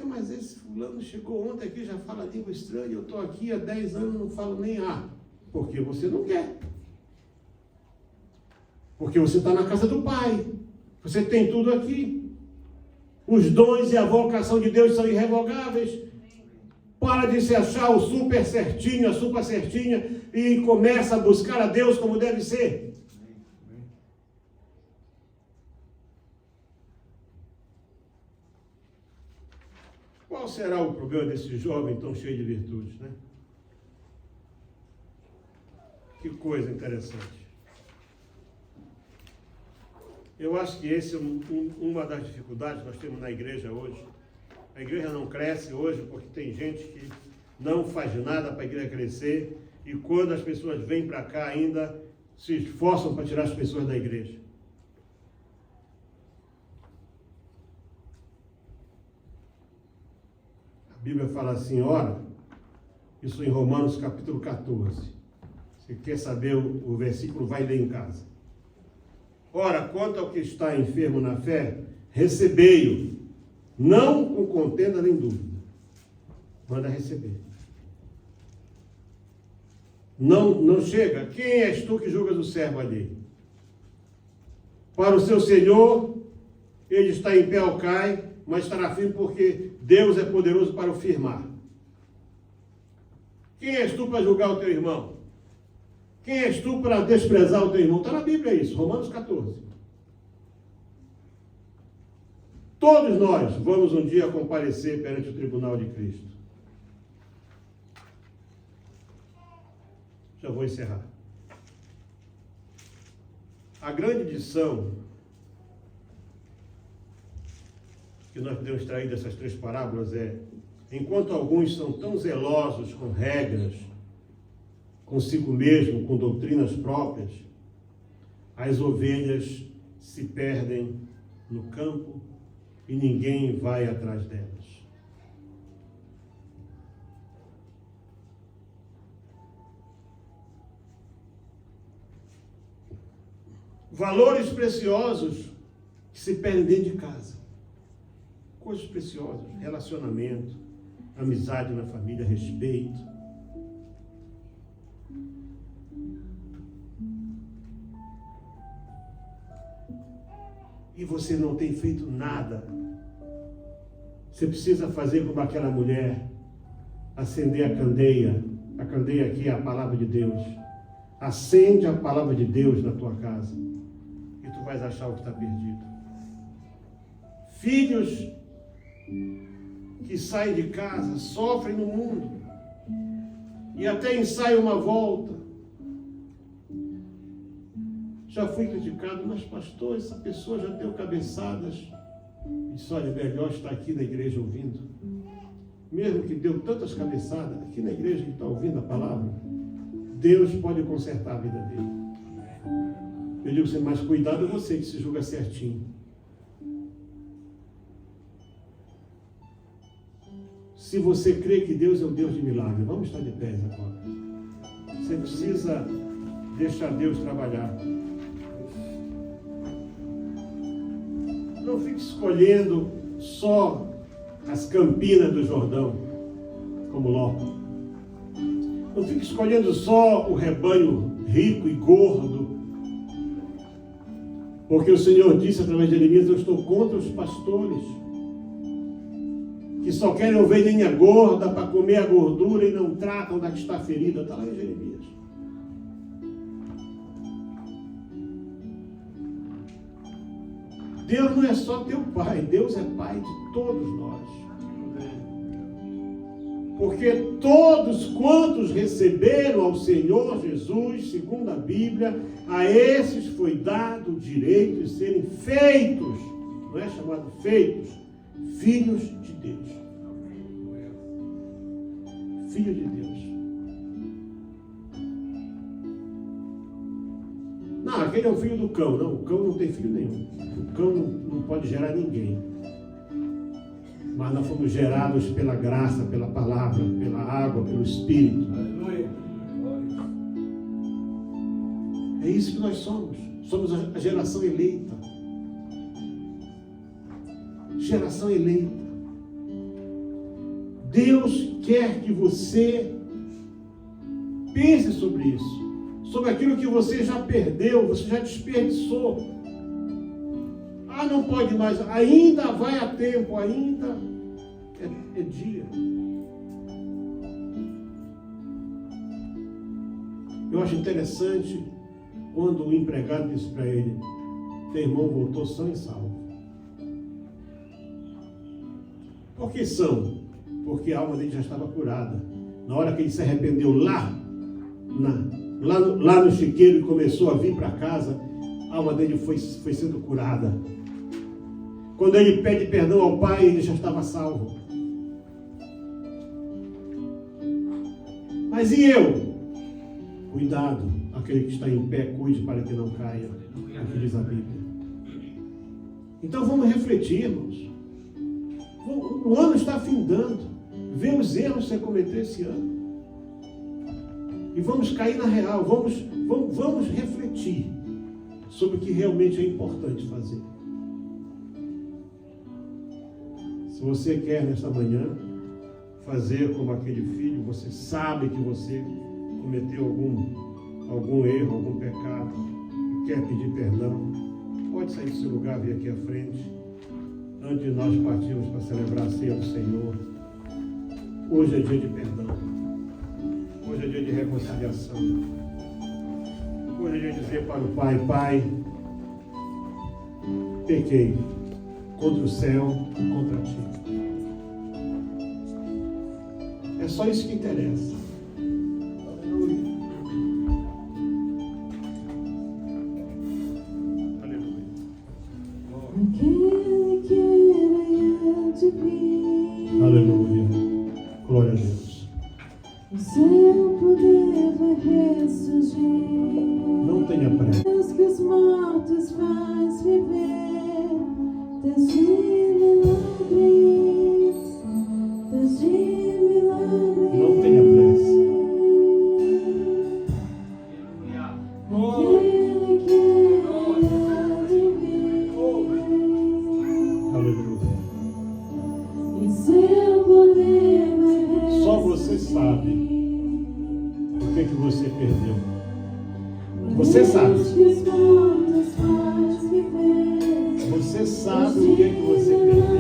Mas esse fulano chegou ontem aqui, já fala língua estranha, eu estou aqui há 10 anos, não falo nem A. Porque você não quer. Porque você está na casa do Pai. Você tem tudo aqui. Os dons e a vocação de Deus são irrevogáveis. Para de se achar o super certinho, a super certinha, e começa a buscar a Deus como deve ser. Qual será o problema desse jovem tão cheio de virtudes, né? Que coisa interessante. Eu acho que esse é uma das dificuldades que nós temos na igreja hoje. A igreja não cresce hoje porque tem gente que não faz nada para a igreja crescer e quando as pessoas vêm para cá ainda se esforçam para tirar as pessoas da igreja. A Bíblia fala assim, ora, isso em Romanos capítulo 14. Se quer saber o versículo, vai ler em casa. Ora, quanto ao que está enfermo na fé, recebei-o, não com contenda nem dúvida. Manda receber. Não chega. Quem és tu que julgas o servo alheio? Para o seu Senhor, ele está em pé ou cai, mas estará firme porque Deus é poderoso para o firmar. Quem és tu para julgar o teu irmão? Quem és tu para desprezar o teu irmão? Está na Bíblia isso, Romanos 14. Todos nós vamos um dia comparecer perante o tribunal de Cristo. Já vou encerrar. A grande lição que nós podemos extrair dessas 3 parábolas é: enquanto alguns são tão zelosos com regras, consigo mesmo, com doutrinas próprias, as ovelhas se perdem no campo e ninguém vai atrás delas. Valores preciosos que se perdem dentro de casa. Coisas preciosas, relacionamento, amizade na família, respeito. E você não tem feito nada. Você precisa fazer como aquela mulher, acender a candeia. A candeia aqui é a palavra de Deus. Acende a palavra de Deus na tua casa e tu vais achar o que está perdido. Filhos que saem de casa, sofrem no mundo e até ensaiam uma volta. Já fui criticado, mas pastor, essa pessoa já deu cabeçadas. E disse, olha, melhor estar aqui na igreja ouvindo. Mesmo que deu tantas cabeçadas, aqui na igreja que está ouvindo a palavra, Deus pode consertar a vida dele. Eu digo assim, mas cuidado você que se julga certinho. Se você crê que Deus é o Deus de milagre, vamos estar de pé agora. Você precisa deixar Deus trabalhar. Não fique escolhendo só as campinas do Jordão, como Ló. Não fique escolhendo só o rebanho rico e gordo. Porque o Senhor disse através de Jeremias, eu estou contra os pastores. que só querem ovelhinha gorda para comer a gordura e não tratam da que está ferida. Está lá em Jeremias. Deus não é só teu pai, Deus é pai de todos nós. Porque todos quantos receberam ao Senhor Jesus, segundo a Bíblia, a esses foi dado o direito de serem feitos, não é chamado feitos, filhos de Deus. Filho de Deus. Não, aquele é o filho do cão. Não, o cão não tem filho nenhum. O cão não pode gerar ninguém. Mas nós fomos gerados pela graça, pela palavra, pela água, pelo Espírito. Aleluia. É isso que nós somos. Somos a geração eleita. Geração eleita. Deus quer que você pense sobre isso. Sobre aquilo que você já perdeu, você já desperdiçou. Ah, não pode mais. Ainda vai a tempo, ainda é dia. Eu acho interessante quando o empregado disse para ele: teu irmão voltou são e salvo. Por que são? Porque a alma dele já estava curada. Na hora que ele se arrependeu lá no chiqueiro e começou a vir para casa, a alma dele foi sendo curada. Quando ele pede perdão ao pai, ele já estava salvo. Mas e eu? Cuidado, aquele que está em pé, cuide para que não caia, é o que diz a Bíblia. Então vamos refletir, irmãos. O ano está findando. Vê os erros que você cometeu esse ano. E vamos cair na real. Vamos refletir sobre o que realmente é importante fazer. Se você quer nesta manhã fazer como aquele filho, você sabe que você cometeu algum erro, algum pecado, e quer pedir perdão, pode sair do seu lugar, vir aqui à frente, antes de nós partirmos para celebrar a ceia do Senhor. Hoje é dia de perdão. Hoje é dia de reconciliação. Hoje é dia de dizer para o Pai: Pai, pequei contra o céu e contra ti. É só isso que interessa. Aleluia. Aleluia. Aquele que era divino. Aleluia. Glória a Deus. O seu poder vai ressurgir. Não tenha pressa. Deus que os mortos faz viver. Deus de milagres. Deus de milagres. Não tenha pressa. Aquele que era divino. Aleluia. E seu poder vai ressurgir. Só você sabe o que você perdeu. Você sabe. Você sabe o que você perdeu.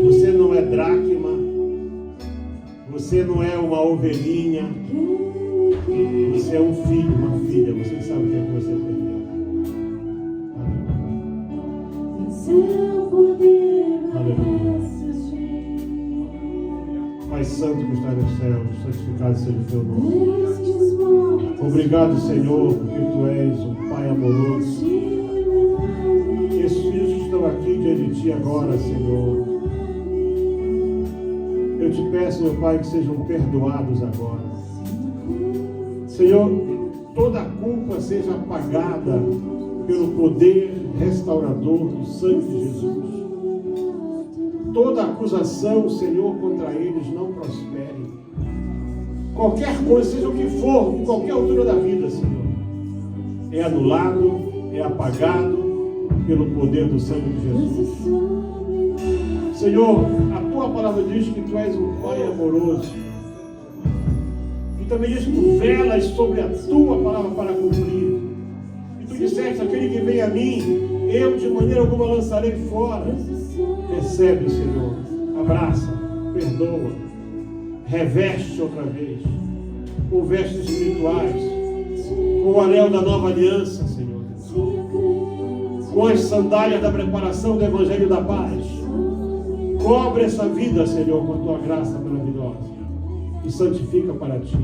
Você não é dracma. Você não é uma ovelhinha. Você é um filho, uma filha. Você sabe o que você perdeu. Aleluia. Pai Santo que está no céu, santificado seja o teu nome. Obrigado, Senhor, porque tu és um Pai amoroso. E esses filhos que estão aqui diante de ti agora, Senhor, eu te peço, meu Pai, que sejam perdoados agora. Senhor, toda a culpa seja apagada pelo poder restaurador do sangue de Jesus. Toda acusação, Senhor, contra eles não prospere. Qualquer coisa, seja o que for, em qualquer altura da vida, Senhor, é anulado, é apagado pelo poder do sangue de Jesus. Senhor, a tua palavra diz que tu és um Pai amoroso. E também diz que tu velas sobre a tua palavra para cumprir. E tu disseste: aquele que vem a mim, eu de maneira alguma lançarei fora. Recebe, Senhor, abraça, perdoa, reveste outra vez, com vestes espirituais, com o anel da nova aliança, Senhor, com as sandálias da preparação do Evangelho da Paz. Cobre essa vida, Senhor, com a tua graça maravilhosa e santifica para ti,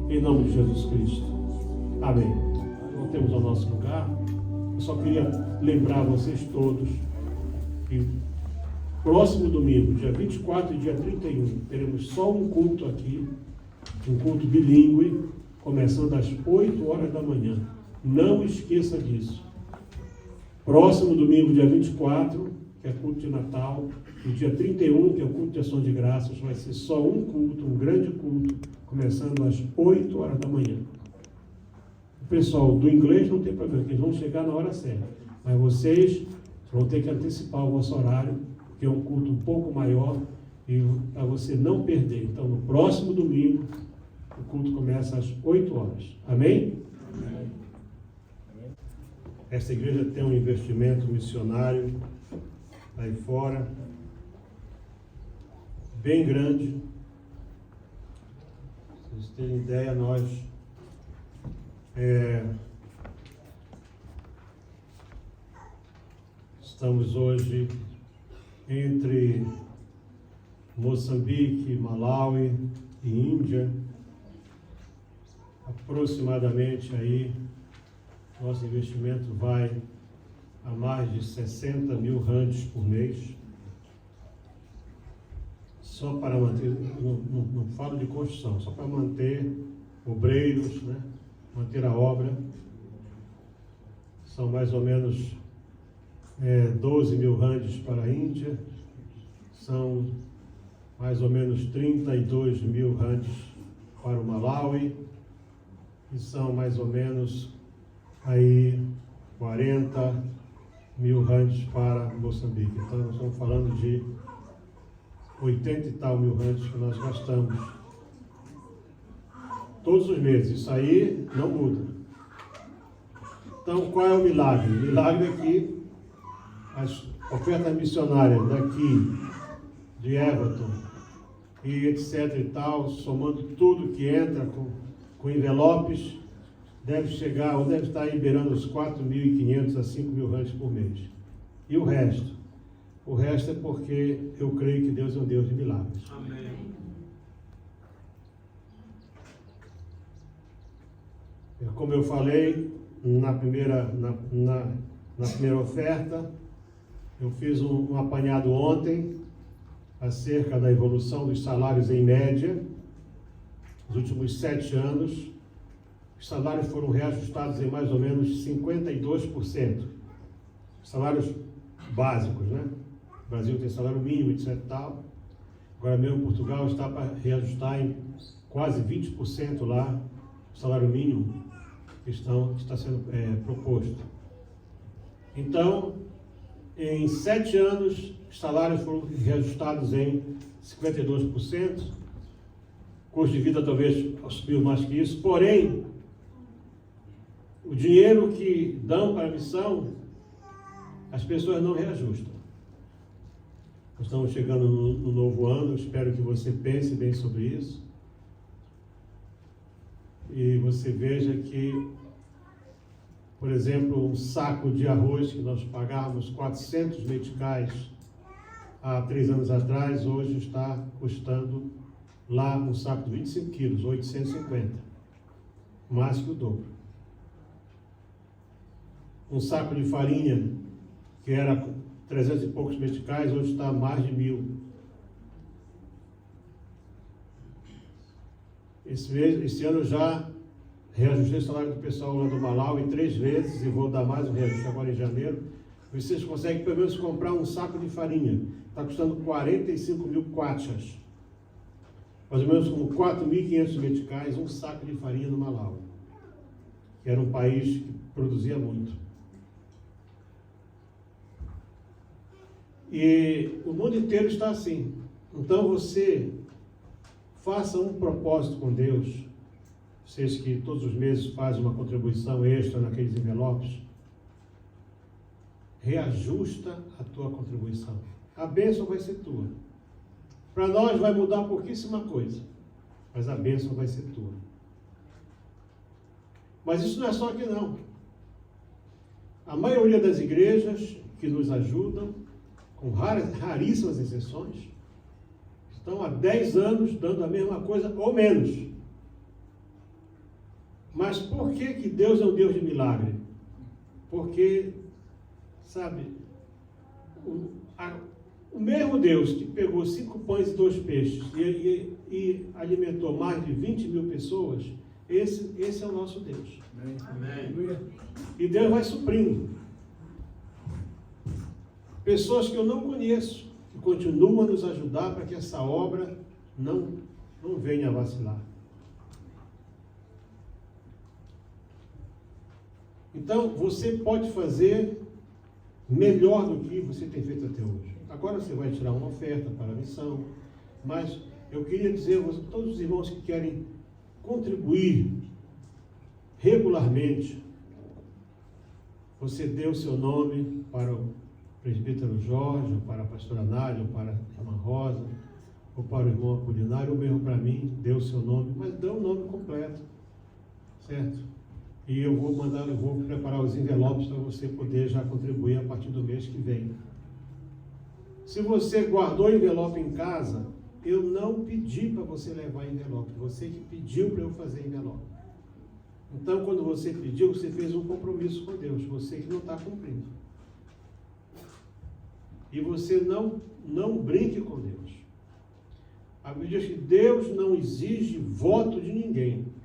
em nome de Jesus Cristo. Amém. Voltemos ao nosso lugar. Eu só queria lembrar vocês todos que próximo domingo, dia 24 e dia 31, teremos só um culto aqui, um culto bilíngue, começando às 8 horas da manhã. Não esqueça disso. Próximo domingo, dia 24, que é culto de Natal, e dia 31, que é o culto de ação de graças, vai ser só um culto, um grande culto, começando às 8 horas da manhã. O pessoal do inglês não tem problema, eles vão chegar na hora certa. Mas vocês vão ter que antecipar o vosso horário, que é um culto um pouco maior, e para você não perder. Então, no próximo domingo, o culto começa às 8 horas. Amém? Amém. Esta igreja tem um investimento missionário aí fora, bem grande. Pra vocês terem ideia, nós estamos hoje entre Moçambique, Malawi e Índia, aproximadamente aí, nosso investimento vai a mais de 60 mil rands por mês, só para manter, não falo de construção, só para manter obreiros, né? Manter a obra. São mais ou menos 12 mil rands para a Índia, são mais ou menos 32 mil rands para o Malawi, e são mais ou menos aí 40 mil rands para Moçambique. Então nós estamos falando de 80 e tal mil rands que nós gastamos todos os meses. Isso aí não muda. Então qual é o milagre? O milagre é que as ofertas missionárias daqui, de Everton, e etc e tal, somando tudo que entra com envelopes, deve chegar, ou deve estar aí beirando os 4.500 a 5.000 rands por mês. E o resto? O resto é porque eu creio que Deus é um Deus de milagres. Amém. Como eu falei, na primeira oferta, eu fiz um apanhado ontem acerca da evolução dos salários em média nos últimos 7 anos. Os salários foram reajustados em mais ou menos 52%. Salários básicos, né? O Brasil tem salário mínimo, etc e tal. Agora mesmo Portugal está para reajustar em quase 20% lá o salário mínimo que está sendo proposto. Então, em 7 anos, os salários foram reajustados em 52%. O custo de vida talvez subiu mais que isso. Porém, o dinheiro que dão para a missão, as pessoas não reajustam. Nós estamos chegando no novo ano, espero que você pense bem sobre isso. E você veja que, por exemplo, um saco de arroz que nós pagávamos 400 meticais há 3 anos atrás, hoje está custando lá um saco de 25 quilos, 850, mais que o dobro. Um saco de farinha, que era 300 e poucos meticais, hoje está mais de 1.000. Esse ano já reajustei o salário do pessoal lá do Malawi 3 vezes e vou dar mais um reajuste agora em janeiro. Vocês conseguem pelo menos comprar um saco de farinha. Está custando 45 mil kwachas. Mais ou menos como 4.500 meticais, um saco de farinha no Malawi, que era um país que produzia muito. E o mundo inteiro está assim. Então você faça um propósito com Deus. Vocês que todos os meses fazem uma contribuição extra naqueles envelopes, reajusta a tua contribuição. A bênção vai ser tua. Para nós vai mudar pouquíssima coisa, mas a bênção vai ser tua. Mas isso não é só aqui não. A maioria das igrejas que nos ajudam, com raríssimas exceções, estão há 10 anos dando a mesma coisa ou menos. Mas por que Deus é um Deus de milagre? Porque, sabe, o mesmo Deus que pegou 5 pães e 2 peixes e alimentou mais de 20 mil pessoas, esse é o nosso Deus. Amém. E Deus vai suprindo. Pessoas que eu não conheço, que continuam a nos ajudar para que essa obra não venha a vacilar. Então, você pode fazer melhor do que você tem feito até hoje. Agora você vai tirar uma oferta para a missão, mas eu queria dizer a todos os irmãos que querem contribuir regularmente, você dê o seu nome para o presbítero Jorge, ou para a pastora Nádia, ou para a irmã Rosa, ou para o irmão Apolinário, ou mesmo para mim, dê o seu nome, mas dê o nome completo, certo? E eu vou preparar os envelopes para você poder já contribuir a partir do mês que vem. Se você guardou envelope em casa, eu não pedi para você levar envelope, você que pediu para eu fazer envelope. Então, quando você pediu, você fez um compromisso com Deus, você que não está cumprindo. E você não brinque com Deus. A Bíblia diz que Deus não exige voto de ninguém.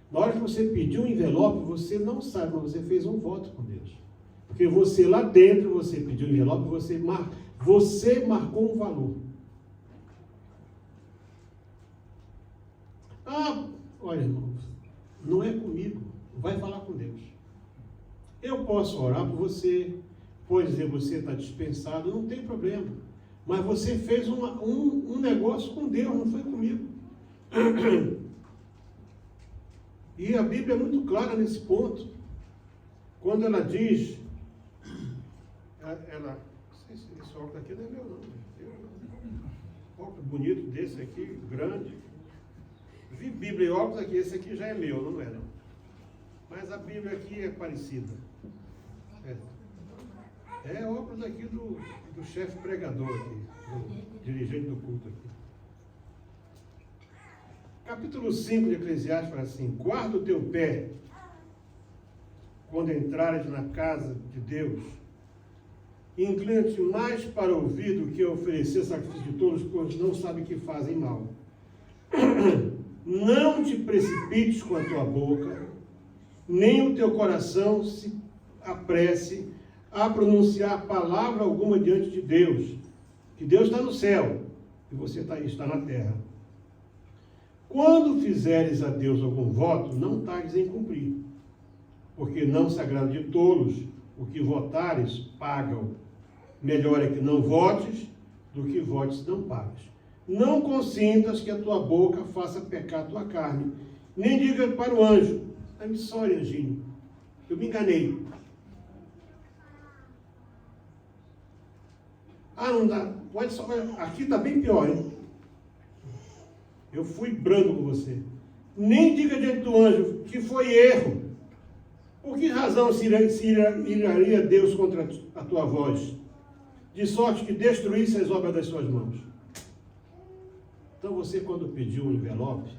Na hora que você pediu um envelope, você não sabe, mas você fez um voto com Deus. Porque você lá dentro, você pediu um envelope, você marcou um valor. Ah, olha, irmãos, não é comigo, vai falar com Deus. Eu posso orar por você, pode dizer você está dispensado, não tem problema. Mas você fez um negócio com Deus, não foi comigo. E a Bíblia é muito clara nesse ponto. Quando ela diz, não sei se esse óculos aqui não é meu não. Óculos bonito desse aqui, grande. Vi Bíblia e óculos aqui, esse aqui já é meu, não é não. Mas a Bíblia aqui é parecida. É óculos aqui do chefe pregador aqui, do dirigente do culto aqui. Capítulo 5 de Eclesiastes fala assim: guarda o teu pé quando entrares na casa de Deus, e inclina-te mais para ouvir do que oferecer sacrifício de tolos, pois não sabem que fazem mal. Não te precipites com a tua boca, nem o teu coração se apresse a pronunciar palavra alguma diante de Deus, que Deus está no céu e você está na terra. Quando fizeres a Deus algum voto, não tardes em cumprir, porque não se agrada de tolos, o que votares, pagam. Melhor é que não votes, do que votes não pagues. Não consintas que a tua boca faça pecar a tua carne, nem diga para o anjo: I'm sorry, anjinho, eu me enganei. Ah, não dá, pode só, aqui está bem pior, hein? Eu fui brando com você. Nem diga diante do anjo que foi erro. Por que razão se iraria Deus contra a tua voz? De sorte que destruísse as obras das suas mãos. Então você, quando pediu um envelope,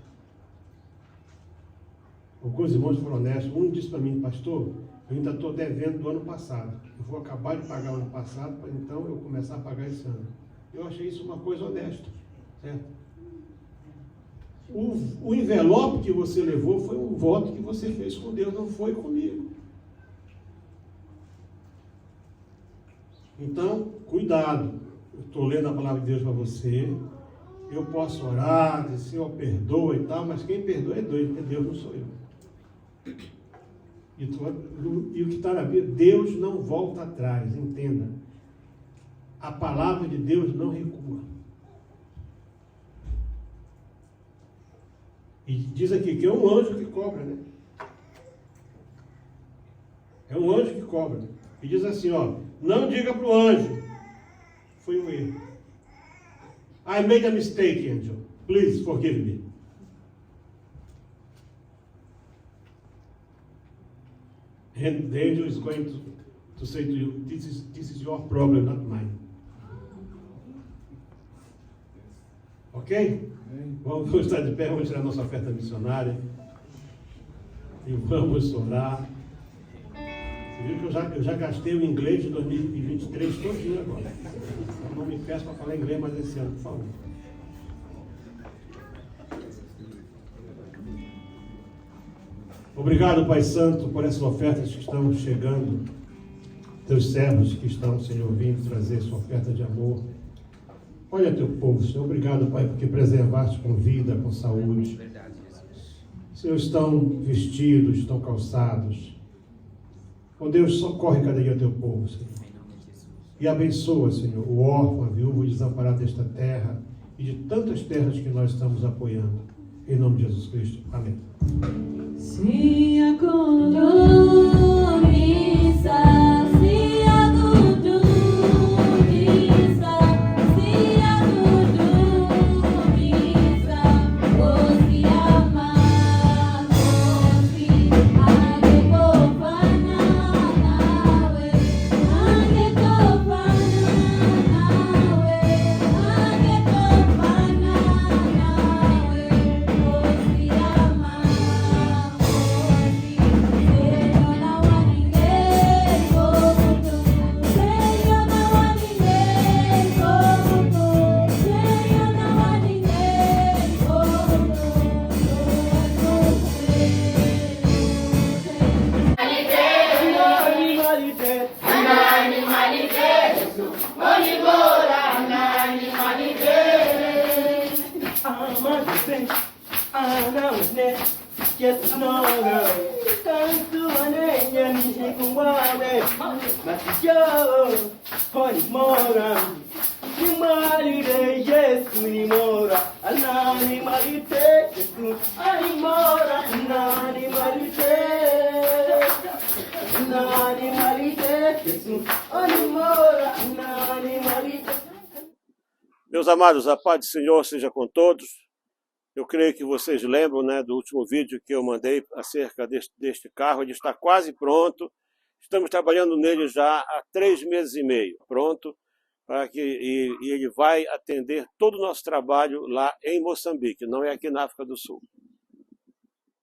alguns irmãos foram honestos. Um disse para mim: pastor, eu ainda estou devendo do ano passado. Eu vou acabar de pagar o ano passado, para então eu começar a pagar esse ano. Eu achei isso uma coisa honesta, certo? O envelope que você levou foi um voto que você fez com Deus, não foi comigo. Então, cuidado. Eu estou lendo a palavra de Deus para você. Eu posso orar, dizer: Senhor, perdoa e tal, mas quem perdoa é Deus, não sou eu. E o que está na Bíblia, Deus não volta atrás, entenda. A palavra de Deus não recua. E diz aqui que é um anjo que cobra, né? É um anjo que cobra. E diz assim, ó: Não diga para o anjo. Foi um erro. I made a mistake, angel. Please forgive me. And the angel is going to say to you, this is your problem, not mine. Ok? Vamos estar de pé, vamos tirar nossa oferta missionária. E vamos orar. Você viu que eu já gastei o inglês de 2023 todinho agora. Então não me peço para falar inglês mais esse ano, por favor. Obrigado, Pai Santo, por essas ofertas que estão chegando. Teus servos que estão, Senhor, vindo trazer sua oferta de amor. Olha teu povo, Senhor. Obrigado, Pai, porque preservaste com vida, com saúde. Senhor, estão vestidos, estão calçados. Oh Deus, socorre cada dia teu povo, Senhor. E abençoa, Senhor, o órfão, a viúva, o desamparado desta terra e de tantas terras que nós estamos apoiando. Em nome de Jesus Cristo. Amém. Sia condorisa, sia dudurisa, sia dudurisa, osi amakosi, agekofana nawe, agekofana nawe, agekofana nawe, osi Meus amados, a paz do Senhor seja com todos. Eu creio que vocês lembram, né, do último vídeo que eu mandei acerca deste carro. Ele está quase pronto. Estamos trabalhando nele já há 3 meses e meio. Pronto, para que e ele vai atender todo o nosso trabalho lá em Moçambique, não é aqui na África do Sul.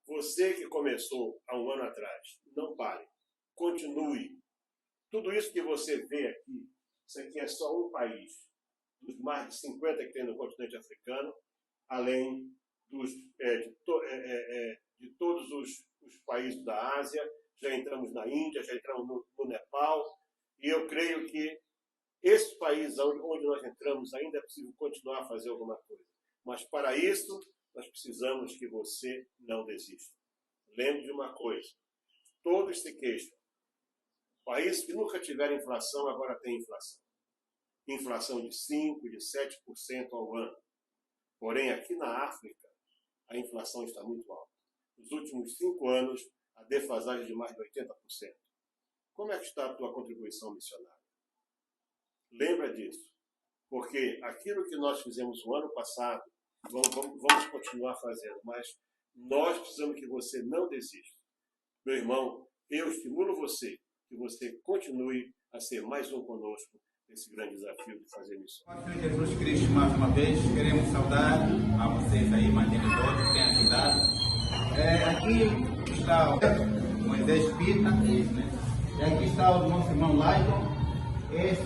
Você que começou há um ano atrás, não pare. Continue. Tudo isso que você vê aqui, isso aqui é só um país dos mais de 50 que tem no continente africano, além de todos os países da Ásia. Já entramos na Índia, já entramos no Nepal, e eu creio que esses países onde nós entramos ainda é possível continuar a fazer alguma coisa. Mas para isso, nós precisamos que você não desista. Lembre de uma coisa, todos se queixam. Países que nunca tiveram inflação, agora tem inflação. Inflação de 5%, de 7% ao ano. Porém, aqui na África, a inflação está muito alta. Nos últimos 5 anos, a defasagem é de mais de 80%. Como é que está a tua contribuição missionária? Lembra disso, porque aquilo que nós fizemos o ano passado, vamos continuar fazendo, mas nós precisamos que você não desista. Meu irmão, eu estimulo você, que você continue a ser mais um conosco nesse grande desafio de fazer missão. Senhor Jesus Cristo, mais uma vez, queremos saudar a vocês aí, mantenedores, que têm ajudado. Aqui está o Moisés Pita, né? E aqui está o nosso irmão Laito. Eles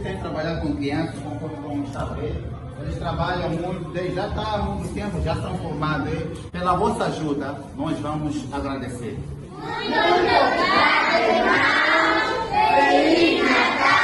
têm trabalhado com crianças, conforme vamos saber. Eles trabalham muito, já está há muito tempo, já estão formados. Pela vossa ajuda, nós vamos agradecer. Muito obrigado, irmão. Feliz Natal.